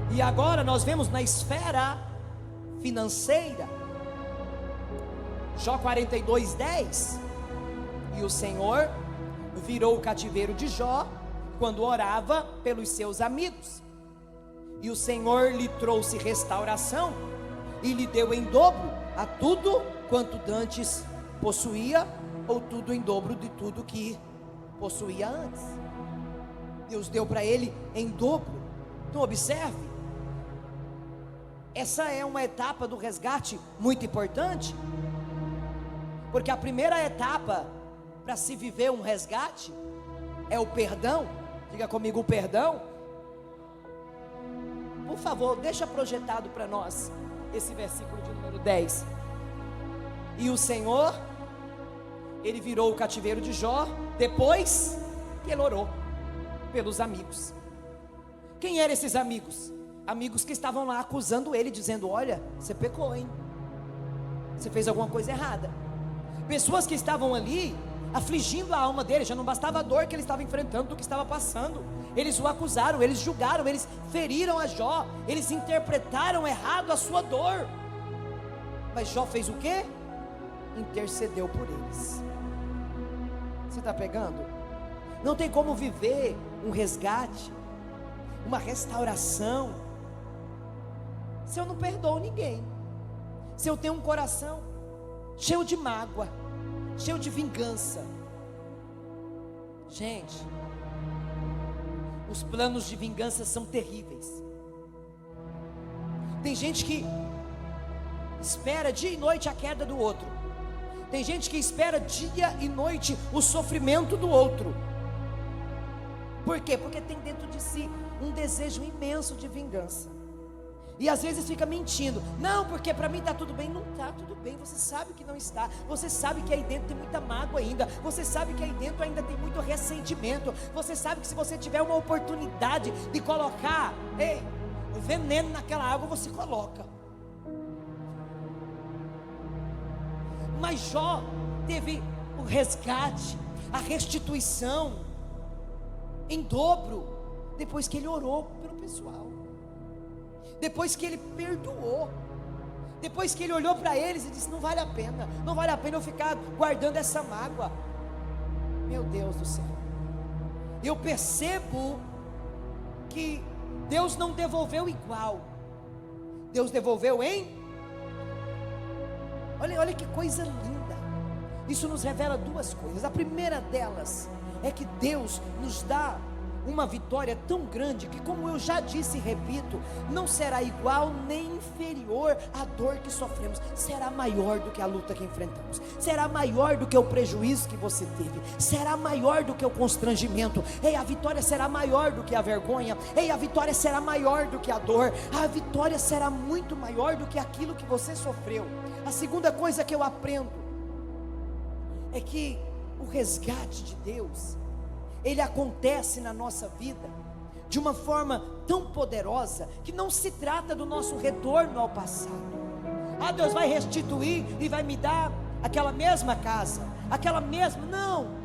B: E agora nós vemos na esfera financeira, Jó 42:10, e o Senhor virou o cativeiro de Jó quando orava pelos seus amigos, e o Senhor lhe trouxe restauração e lhe deu em dobro a tudo quanto dantes possuía, ou tudo em dobro de tudo que possuía antes. Deus deu para ele em dobro. Então observe, essa é uma etapa do resgate muito importante, porque a primeira etapa para se viver um resgate é o perdão. Diga comigo, o perdão. Por favor, deixa projetado para nós esse versículo de número 10. E o Senhor, ele virou o cativeiro de Jó depois que ele orou pelos amigos. Quem eram esses amigos? Amigos que estavam lá acusando ele, dizendo: olha, você pecou, hein? Você fez alguma coisa errada. Pessoas que estavam ali afligindo a alma dele. Já não bastava a dor que ele estava enfrentando, do que estava passando. Eles o acusaram, eles julgaram, eles feriram a Jó, eles interpretaram errado a sua dor. Mas Jó fez o quê? Intercedeu por eles. Você está pegando? Não tem como viver um resgate, uma restauração, se eu não perdoo ninguém, se eu tenho um coração cheio de mágoa, cheio de vingança. Gente, os planos de vingança são terríveis. Tem gente que espera dia e noite a queda do outro. Tem gente que espera dia e noite o sofrimento do outro. Por quê? Porque tem dentro de si um desejo imenso de vingança. E às vezes fica mentindo. Não, porque para mim está tudo bem. Não está tudo bem, você sabe que não está. Você sabe que aí dentro tem muita mágoa ainda. Você sabe que aí dentro ainda tem muito ressentimento. Você sabe que se você tiver uma oportunidade de colocar o veneno naquela água, você coloca. Mas Jó teve o resgate, a restituição em dobro, depois que ele orou pelo pessoal, depois que ele perdoou, depois que ele olhou para eles e disse: não vale a pena eu ficar guardando essa mágoa. Meu Deus do céu, eu percebo que Deus não devolveu igual, Deus devolveu em... Olha que coisa linda. Isso nos revela duas coisas. A primeira delas é que Deus nos dá uma vitória tão grande que, como eu já disse e repito, não será igual nem inferior à dor que sofremos. Será maior do que a luta que enfrentamos. Será maior do que o prejuízo que você teve. Será maior do que o constrangimento. A vitória será maior do que a vergonha. A vitória será maior do que a dor. A vitória será muito maior do que aquilo que você sofreu. A segunda coisa que eu aprendo é que o resgate de Deus, ele acontece na nossa vida de uma forma tão poderosa, que não se trata do nosso retorno ao passado. Deus vai restituir e vai me dar aquela mesma casa, aquela mesma... Não,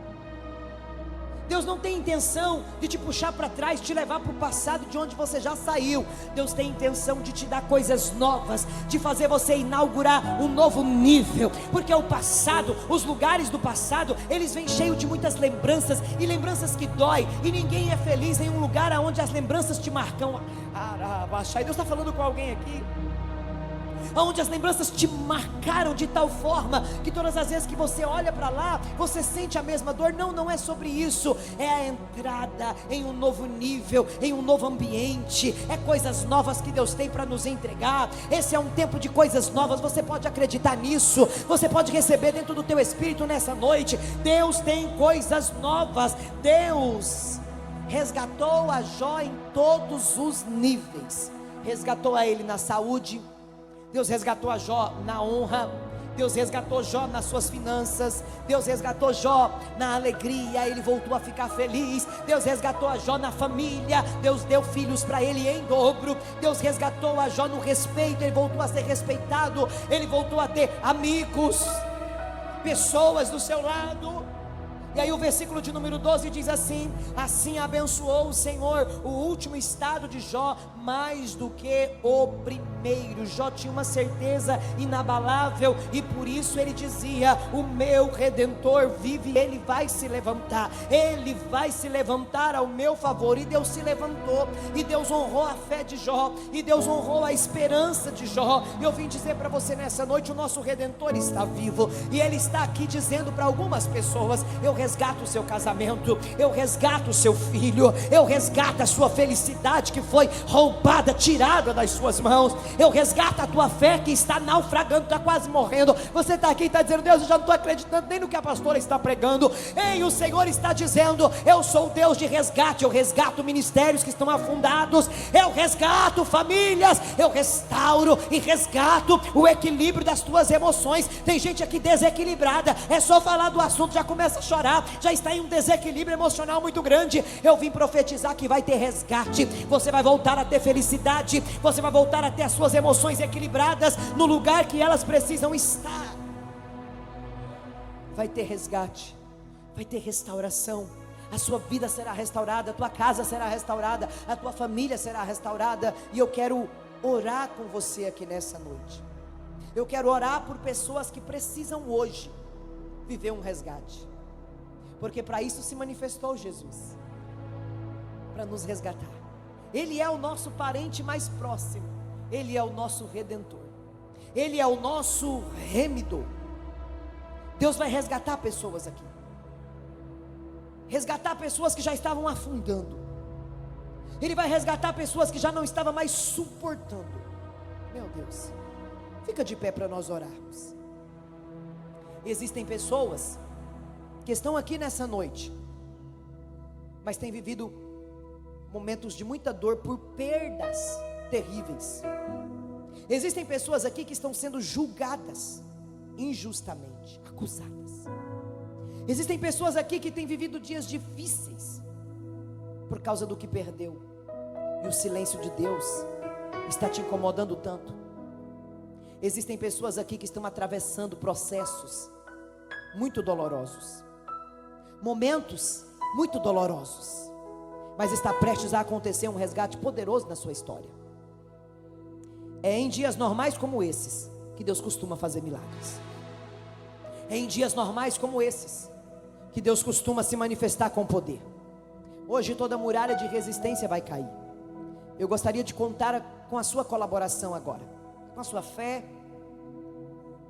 B: Deus não tem intenção de te puxar para trás, te levar para o passado de onde você já saiu. Deus tem intenção de te dar coisas novas, de fazer você inaugurar um novo nível, porque o passado, os lugares do passado, eles vêm cheios de muitas lembranças, e lembranças que dói, e ninguém é feliz em um lugar onde as lembranças te marcam. Deus está falando com alguém aqui, onde as lembranças te marcaram de tal forma que todas as vezes que você olha para lá, você sente a mesma dor. Não é sobre isso. É a entrada em um novo nível, em um novo ambiente. É coisas novas que Deus tem para nos entregar. Esse é um tempo de coisas novas. Você pode acreditar nisso. Você pode receber dentro do teu espírito nessa noite. Deus tem coisas novas. Deus resgatou a Jó em todos os níveis. Resgatou a ele na saúde, Deus resgatou a Jó na honra, Deus resgatou Jó nas suas finanças, Deus resgatou Jó na alegria, ele voltou a ficar feliz. Deus resgatou a Jó na família, Deus deu filhos para ele em dobro. Deus resgatou a Jó no respeito, ele voltou a ser respeitado, ele voltou a ter amigos, pessoas do seu lado. E aí o versículo de número 12 diz assim: assim abençoou o Senhor o último estado de Jó mais do que o primeiro. Jó tinha uma certeza inabalável, e por isso ele dizia: o meu Redentor vive, ele vai se levantar, ele vai se levantar ao meu favor. E Deus se levantou, e Deus honrou a fé de Jó, e Deus honrou a esperança de Jó. E eu vim dizer para você nessa noite: o nosso Redentor está vivo, e ele está aqui dizendo para algumas pessoas: eu resgato o seu casamento, eu resgato o seu filho, eu resgato a sua felicidade que foi roubada, tirada das suas mãos, eu resgato a tua fé que está naufragando, está quase morrendo. Você está aqui e está dizendo: Deus, eu já não estou acreditando nem no que a pastora está pregando. Ei, o Senhor está dizendo: eu sou o Deus de resgate, eu resgato ministérios que estão afundados, eu resgato famílias, eu restauro e resgato o equilíbrio das tuas emoções. Tem gente aqui desequilibrada, é só falar do assunto já começa a chorar, já está em um desequilíbrio emocional muito grande. Eu vim profetizar que vai ter resgate, você vai voltar a ter felicidade, você vai voltar a ter as suas emoções equilibradas no lugar que elas precisam estar. Vai ter resgate, vai ter restauração, a sua vida será restaurada, a tua casa será restaurada, a tua família será restaurada. E eu quero orar com você aqui nessa noite. Eu quero orar por pessoas que precisam hoje viver um resgate, porque para isso se manifestou Jesus, para nos resgatar. Ele é o nosso parente mais próximo, ele é o nosso Redentor, ele é o nosso remidor. Deus vai resgatar pessoas aqui, resgatar pessoas que já estavam afundando, ele vai resgatar pessoas que já não estavam mais suportando. Meu Deus, fica de pé para nós orarmos. Existem pessoas que estão aqui nessa noite, mas têm vivido momentos de muita dor por perdas terríveis. Existem pessoas aqui que estão sendo julgadas injustamente, acusadas. Existem pessoas aqui que têm vivido dias difíceis por causa do que perdeu, e o silêncio de Deus está te incomodando tanto. Existem pessoas aqui que estão atravessando processos muito dolorosos, momentos muito dolorosos, mas está prestes a acontecer um resgate poderoso na sua história. É em dias normais como esses que Deus costuma fazer milagres. É em dias normais como esses que Deus costuma se manifestar com poder. Hoje toda muralha de resistência vai cair. Eu gostaria de contar com a sua colaboração agora, com a sua fé,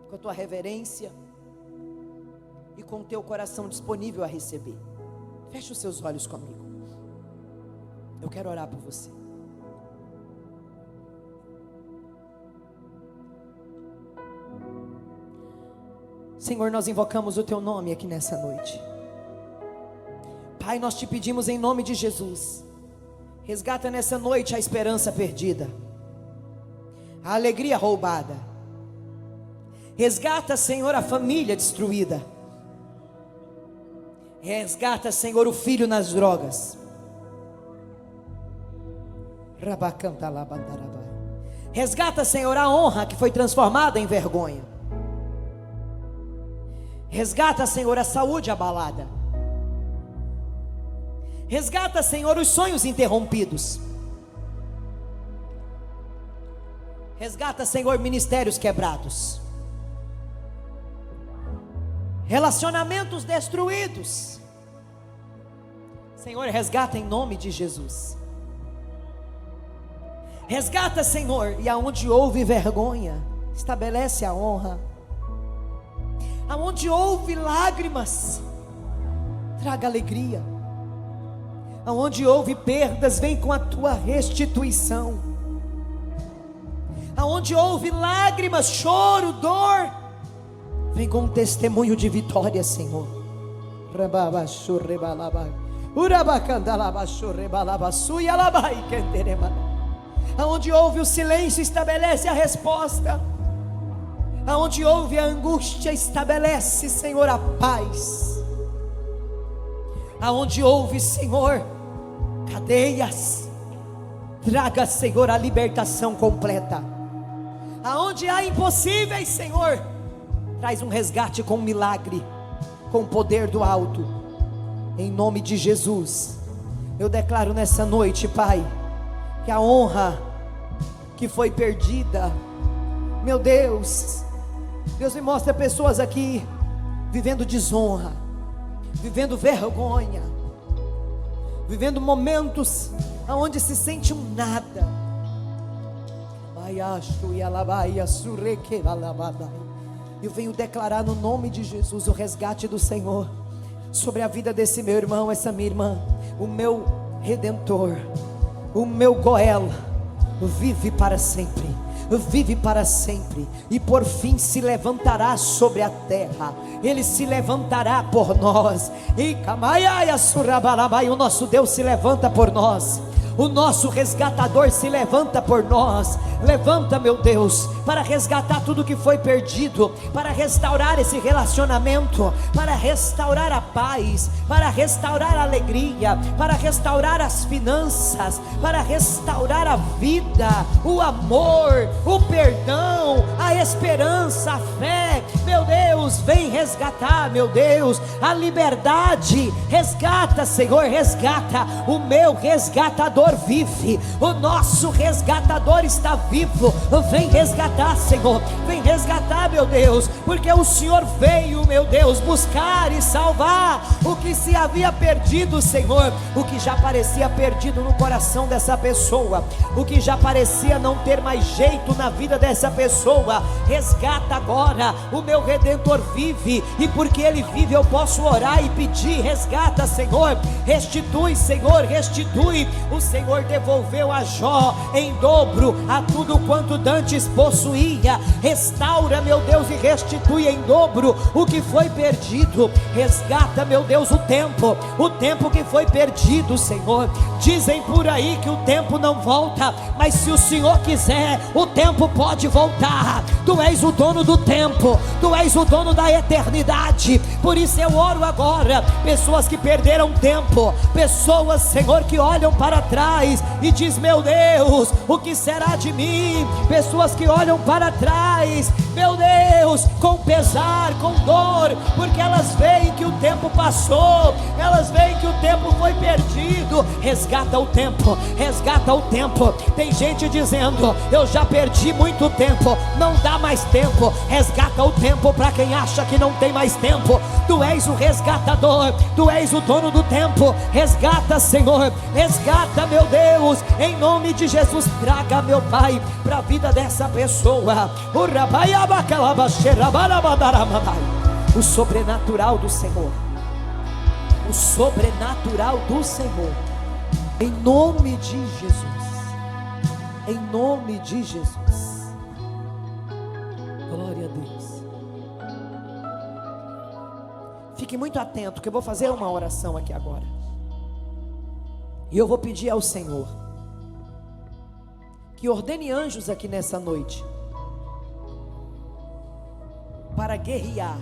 B: com a tua reverência e com o teu coração disponível a receber. Feche os seus olhos comigo. Eu quero orar por você. Senhor, nós invocamos o teu nome aqui nessa noite. Pai, nós te pedimos em nome de Jesus, resgata nessa noite a esperança perdida, a alegria roubada. Resgata, Senhor, a família destruída. Resgata, Senhor, o filho nas drogas. Resgata, Senhor, a honra que foi transformada em vergonha. Resgata, Senhor, a saúde abalada. Resgata, Senhor, os sonhos interrompidos. Resgata, Senhor, ministérios quebrados, relacionamentos destruídos. Senhor, resgata em nome de Jesus. Resgata, Senhor, e aonde houve vergonha, estabelece a honra. Aonde houve lágrimas, traga alegria. Aonde houve perdas, vem com a tua restituição. Aonde houve lágrimas, choro, dor, vem com um testemunho de vitória, Senhor. Aonde houve o silêncio, estabelece a resposta. Aonde houve a angústia, estabelece, Senhor, a paz. Aonde houve, Senhor, cadeias, traga, Senhor, a libertação completa. Aonde há impossíveis, Senhor, traz um resgate com um milagre, com o poder do alto, em nome de Jesus. Eu declaro nessa noite, Pai, que a honra que foi perdida, meu Deus, Deus me mostra pessoas aqui vivendo desonra, vivendo vergonha, vivendo momentos onde se sente um nada. Eu venho declarar no nome de Jesus o resgate do Senhor sobre a vida desse meu irmão, essa minha irmã. O meu Redentor, o meu Goel, vive para sempre, vive para sempre, e por fim se levantará sobre a terra. Ele se levantará por nós, e o nosso Deus se levanta por nós. O nosso resgatador se levanta por nós. Levanta, meu Deus, para resgatar tudo que foi perdido, para restaurar esse relacionamento, para restaurar a paz, para restaurar a alegria, para restaurar as finanças, para restaurar a vida, o amor, o perdão, a esperança, a fé. Meu Deus, vem resgatar, meu Deus, a liberdade. Resgata, Senhor, resgata. O meu resgatador vive, o nosso resgatador está vivo. Vem resgatar, Senhor, vem resgatar, meu Deus, porque o Senhor veio, meu Deus, buscar e salvar o que se havia perdido, Senhor. O que já parecia perdido no coração dessa pessoa, o que já parecia não ter mais jeito na vida dessa pessoa, resgata agora. O meu Redentor vive, e porque Ele vive eu posso orar e pedir. Resgata, Senhor, restitui, Senhor, restitui. O Senhor devolveu a Jó em dobro a tudo quanto dantes possuía. Restaura, meu Deus, e restitui em dobro o que foi perdido. Resgata, meu Deus, o tempo que foi perdido, Senhor. Dizem por aí que o tempo não volta, mas se o Senhor quiser, o tempo pode voltar. Tu és o dono do tempo, Tu és o dono da eternidade. Por isso eu oro agora, pessoas que perderam tempo, pessoas, Senhor, que olham para trás e diz: meu Deus, o que será de mim? Pessoas que olham para trás, meu Deus, com pesar, com dor, porque elas veem que o tempo passou, elas veem que o tempo foi perdido. Resgata o tempo, resgata o tempo. Tem gente dizendo: eu já perdi muito tempo, não dá mais tempo. Resgata o tempo para quem acha que não tem mais tempo. Tu és o resgatador, Tu és o dono do tempo. Resgata, Senhor, resgata, meu Deus, em nome de Jesus. Traga, meu Pai, para a vida dessa pessoa o sobrenatural do Senhor, o sobrenatural do Senhor, em nome de Jesus, em nome de Jesus. Glória a Deus. Fique muito atento, que eu vou fazer uma oração aqui agora, e eu vou pedir ao Senhor que ordene anjos aqui nessa noite para guerrear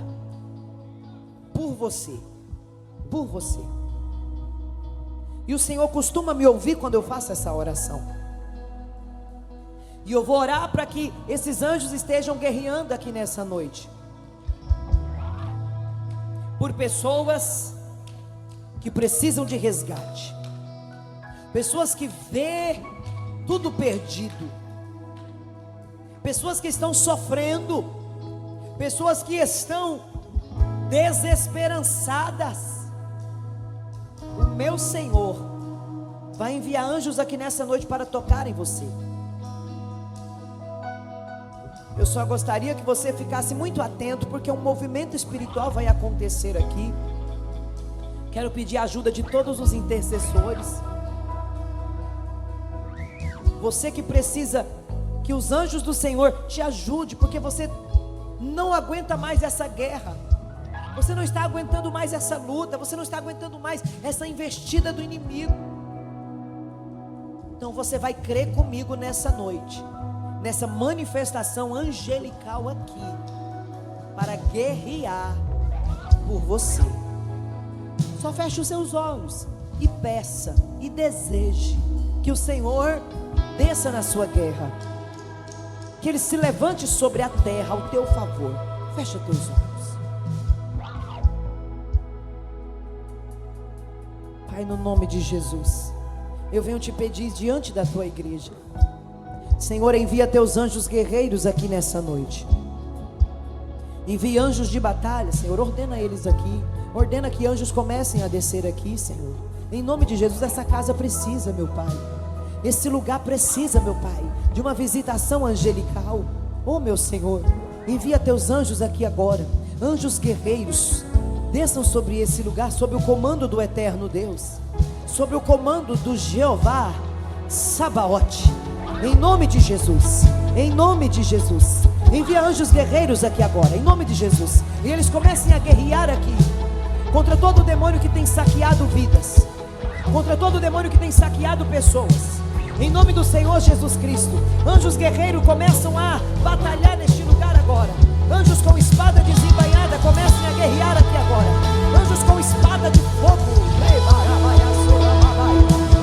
B: por você, por você. E o Senhor costuma me ouvir quando eu faço essa oração, e eu vou orar para que esses anjos estejam guerreando aqui nessa noite por pessoas que precisam de resgate, pessoas que vê tudo perdido, pessoas que estão sofrendo, pessoas que estão desesperançadas. O meu Senhor vai enviar anjos aqui nessa noite para tocar em você. Eu só gostaria que você ficasse muito atento, porque um movimento espiritual vai acontecer aqui. Quero pedir a ajuda de todos os intercessores. Você que precisa que os anjos do Senhor te ajudem, porque você não aguenta mais essa guerra, você não está aguentando mais essa luta, você não está aguentando mais essa investida do inimigo. Então você vai crer comigo nessa noite, nessa manifestação angelical aqui, para guerrear por você. Só feche os seus olhos e peça e deseje que o Senhor desça na sua guerra, que Ele se levante sobre a terra ao teu favor. Fecha teus olhos. Pai, no nome de Jesus, eu venho te pedir diante da tua igreja, Senhor, envia teus anjos guerreiros aqui nessa noite. Envia anjos de batalha, Senhor, ordena eles aqui. Ordena que anjos comecem a descer aqui, Senhor. Em nome de Jesus, essa casa precisa, meu Pai. Esse lugar precisa, meu Pai, de uma visitação angelical. Oh, meu Senhor, envia teus anjos aqui agora. Anjos guerreiros, desçam sobre esse lugar, sob o comando do eterno Deus, sob o comando do Jeová Sabaote. Em nome de Jesus, em nome de Jesus, envia anjos guerreiros aqui agora, em nome de Jesus. E eles comecem a guerrear aqui contra todo o demônio que tem saqueado vidas, contra todo o demônio que tem saqueado pessoas. Em nome do Senhor Jesus Cristo, anjos guerreiros começam a batalhar neste lugar agora. Anjos com espada desembainhada comecem a guerrear aqui agora. Anjos com espada de fogo,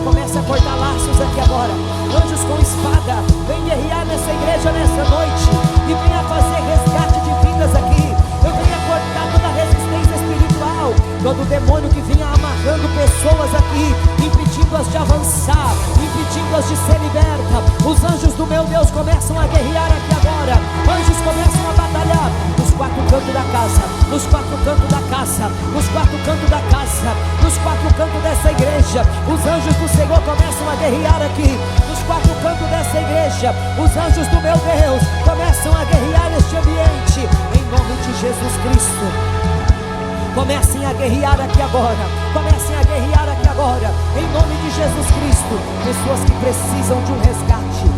B: comece a cortar laços aqui agora. Anjos com espada, vem guerrear nessa igreja nessa noite e venha fazer resgate de vidas aqui. Eu venha cortar toda a resistência espiritual, todo demônio que vinha amarrando pessoas aqui, impedindo-as de avançar, impedindo-as de ser liberta. Os anjos do meu Deus começam a guerrear aqui agora. Anjos começam a batalhar nos quatro cantos da casa, nos quatro cantos da casa, nos quatro cantos da casa, nos quatro cantos dessa igreja. Os anjos do Senhor começam a guerrear aqui nos quatro cantos dessa igreja. Os anjos do meu Deus começam a guerrear neste ambiente, em nome de Jesus Cristo. Comecem a guerrear aqui agora, comecem a guerrear aqui agora, em nome de Jesus Cristo. Pessoas que precisam de um resgate,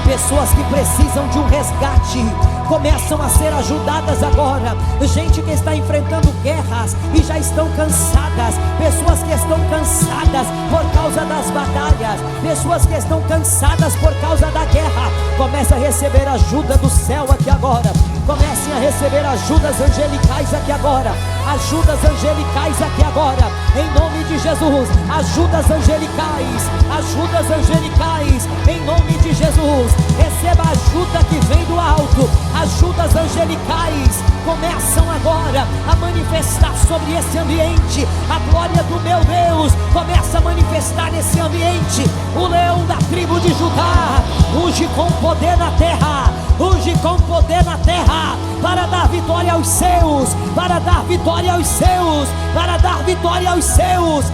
B: pessoas que precisam de um resgate, começam a ser ajudadas agora. Gente que está enfrentando guerras e já estão cansadas, pessoas que estão cansadas por causa das batalhas, pessoas que estão cansadas por causa da guerra, começa a receber ajuda do céu aqui agora. Comecem a receber ajudas angelicais aqui agora, ajudas angelicais aqui agora, em nome de Jesus. Ajudas angelicais, ajudas angelicais, em nome de Jesus. Receba a ajuda que vem do alto. Ajudas angelicais começam agora a manifestar sobre esse ambiente. A glória do meu Deus começa a manifestar nesse ambiente. O leão da tribo de Judá unge com poder na terra, unge com poder na terra, para dar vitória aos seus, para dar vitória aos seus, para dar vitória aos seus.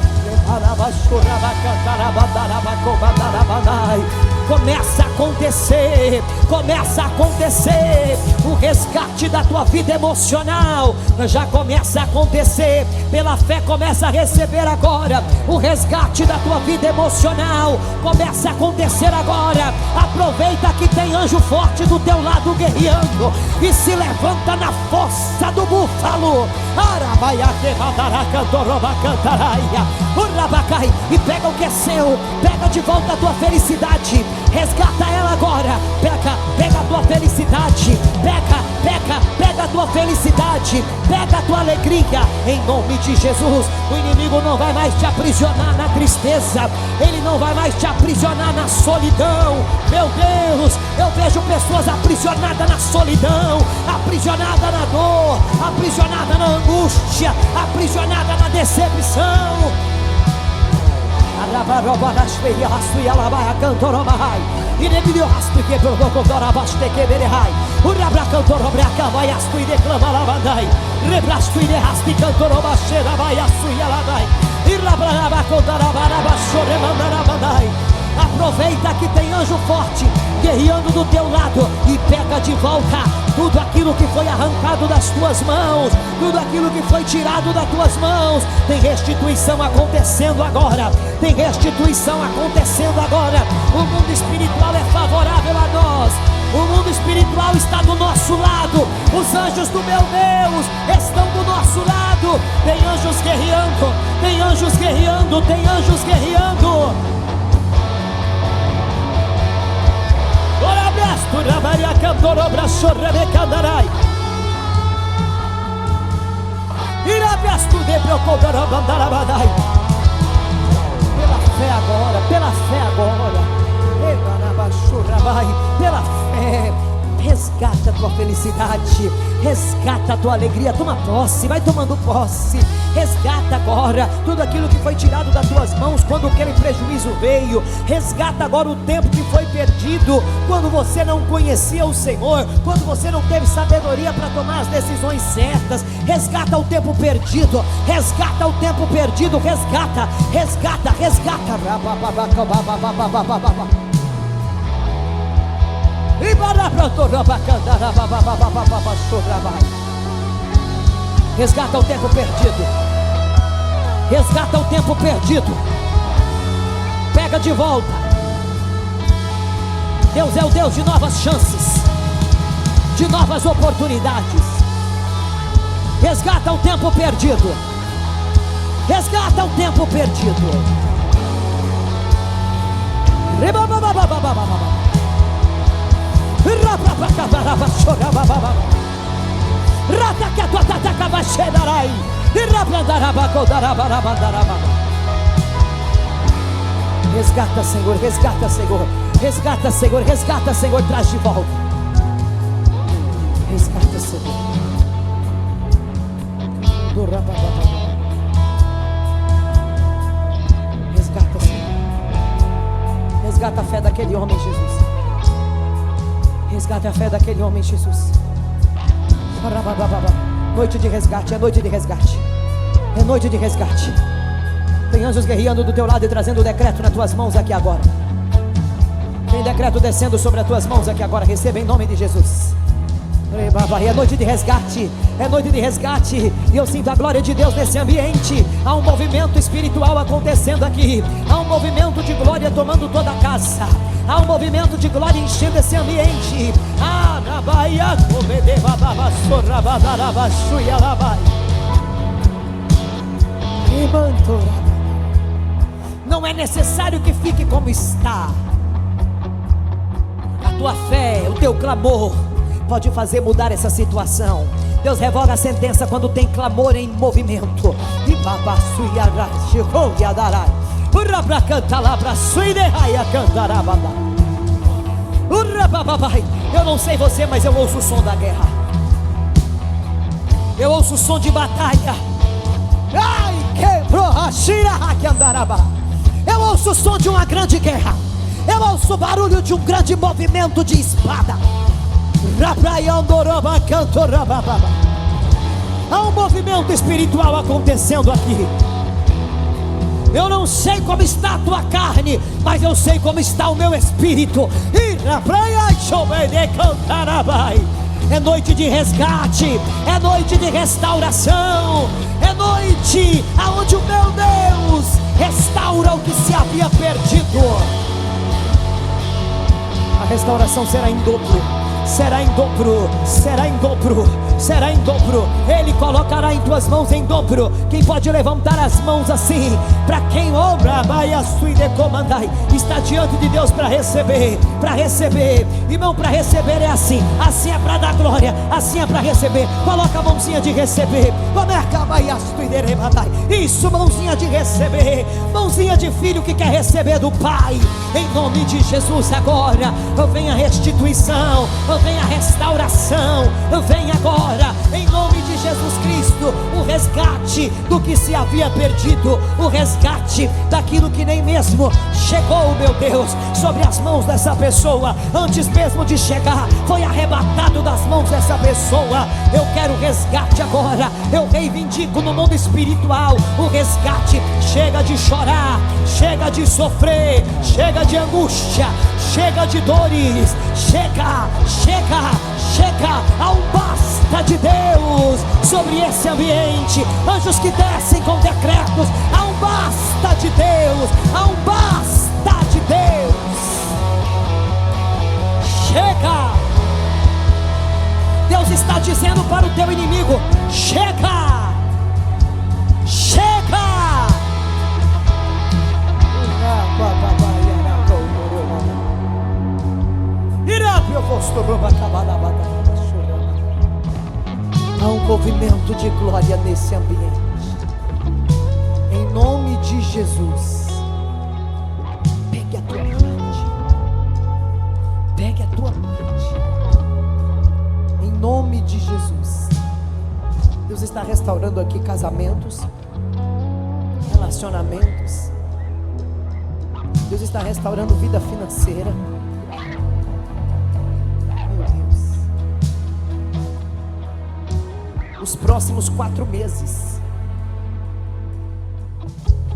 B: Começa a acontecer, começa a acontecer. O resgate da tua vida emocional já começa a acontecer. Pela fé começa a receber agora. O resgate da tua vida emocional começa a acontecer agora. Aproveita que tem anjo forte do teu lado guerreando e se levanta na força do búfalo. E pega o que é seu, pega de volta a tua felicidade, resgata ela agora. Pega a tua felicidade, pega a tua felicidade, pega a tua alegria, em nome de Jesus. O inimigo não vai mais te aprisionar na tristeza, ele não vai mais te aprisionar na solidão. Meu Deus, eu vejo pessoas aprisionadas na solidão, aprisionada na dor, aprisionada na angústia, aprisionada na decepção. Aproveita que tem anjo forte guerreando do teu lado e pega de volta tudo aquilo que foi arrancado das tuas mãos, tudo aquilo que foi tirado das tuas mãos. Tem restituição acontecendo agora, tem restituição acontecendo agora. O mundo espiritual é favorável a nós, o mundo espiritual está do nosso lado. Os anjos do meu Deus estão do nosso lado. Tem anjos guerreando, tem anjos guerreando, tem anjos guerreando. Pela fé agora, pela fé agora. Pela fé, resgata a tua felicidade, resgata a tua alegria. Toma posse, vai tomando posse. Resgata agora tudo aquilo que foi tirado das tuas mãos quando aquele prejuízo veio. Resgata agora o tempo que foi perdido quando você não conhecia o Senhor, quando você não teve sabedoria para tomar as decisões certas. Resgata o tempo perdido, resgata o tempo perdido, resgata, resgata, resgata. Resgata o tempo perdido, resgata o tempo perdido, pega de volta. Deus é o Deus de novas chances, de novas oportunidades. Resgata o tempo perdido, resgata o tempo perdido. Resgata, Senhor, resgata, Senhor, resgata, Senhor, resgata, Senhor, traz de volta. Resgata, Senhor. Resgata, Senhor. Resgata a fé daquele homem, Jesus. Resgata a fé daquele homem, Jesus. Noite de resgate, é noite de resgate. É noite de resgate. Tem anjos guerreando do teu lado e trazendo o decreto nas tuas mãos aqui agora. Tem decreto descendo sobre as tuas mãos aqui agora. Receba em nome de Jesus. É noite de resgate, é noite de resgate. E eu sinto a glória de Deus nesse ambiente. Há um movimento espiritual acontecendo aqui. Há um movimento de glória tomando toda a casa. Há um movimento de glória enchendo esse ambiente. Não é necessário que fique como está. A tua fé, o teu clamor pode fazer mudar essa situação. Deus revoga a sentença quando tem clamor em movimento. Eu não sei você, mas eu ouço o som da guerra. Eu ouço o som de batalha. Eu ouço o som de uma grande guerra. Eu ouço o barulho de um grande movimento de espada. Há um movimento espiritual acontecendo aqui. Eu não sei como está a tua carne, mas eu sei como está o meu espírito. É noite de resgate, é noite de restauração, é noite aonde o meu Deus restaura o que se havia perdido. A restauração será em dobro, será em dobro, será em dobro, será em dobro. Ele colocará em tuas mãos em dobro. Quem pode levantar as mãos assim? Para quem obra, está diante de Deus para receber, para receber. Irmão, para receber é assim. Assim é para dar glória, assim é para receber. Coloca a mãozinha de receber. Isso, mãozinha de receber. Mãozinha de filho que quer receber do Pai. Em nome de Jesus agora. Vem a restituição, vem a restauração. Vem agora, em nome de Jesus Cristo, o resgate do que se havia perdido, o resgate daquilo que nem mesmo chegou, meu Deus, sobre as mãos dessa pessoa. Antes mesmo de chegar, foi arrebatado das mãos dessa pessoa. Eu quero resgate agora. Eu reivindico no mundo espiritual o resgate. Chega de chorar, chega de sofrer, chega de angústia, chega de dores. Chega, chega, chega. Há um basta de Deus sobre esse ambiente. Anjos que descem com decretos. Há um basta de Deus, há um basta de Deus. Chega. Deus está dizendo para o teu inimigo: chega, chega. movimento de glória nesse ambiente. Em nome de Jesus. Pegue a tua parte. Pegue a tua parte. Em nome de Jesus. Deus está restaurando aqui casamentos, relacionamentos. Deus está restaurando vida financeira. Meu Deus. Os próximos 4 meses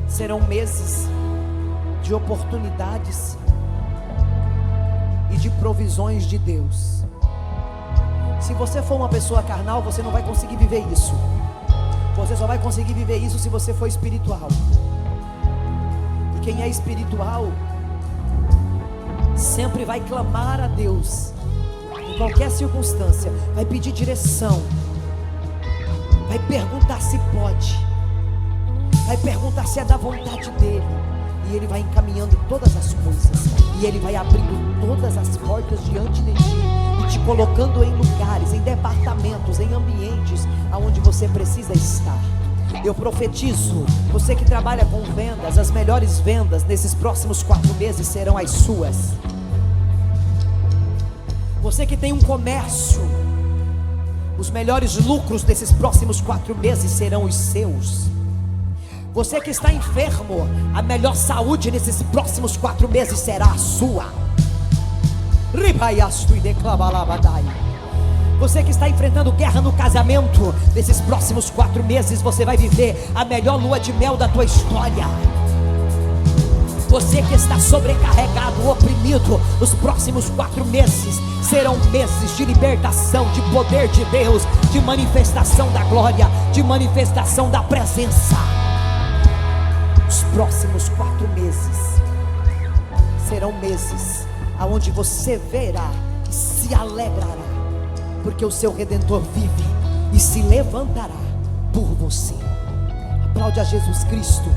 B: serão meses de oportunidades e de provisões de Deus. Se você for uma pessoa carnal, você não vai conseguir viver isso. Você só vai conseguir viver isso se você for espiritual. E quem é espiritual sempre vai clamar a Deus em qualquer circunstância, vai pedir direção, vai perguntar se pode, vai perguntar se é da vontade dele. E ele vai encaminhando todas as coisas, e ele vai abrindo todas as portas diante de ti, e te colocando em lugares, em departamentos, em ambientes aonde você precisa estar. Eu profetizo, você que trabalha com vendas, as melhores vendas nesses próximos 4 meses serão as suas. Você que tem um comércio, os melhores lucros desses próximos 4 meses serão os seus. Você que está enfermo, a melhor saúde nesses próximos 4 meses será a sua. Você que está enfrentando guerra no casamento, nesses próximos 4 meses você vai viver a melhor lua de mel da tua história. Você que está sobrecarregado, oprimido, os próximos 4 meses serão meses de libertação, de poder de Deus, de manifestação da glória, de manifestação da presença. Os próximos 4 meses serão meses aonde você verá e se alegrará, porque o seu Redentor vive e se levantará por você. Aplaude a Jesus Cristo.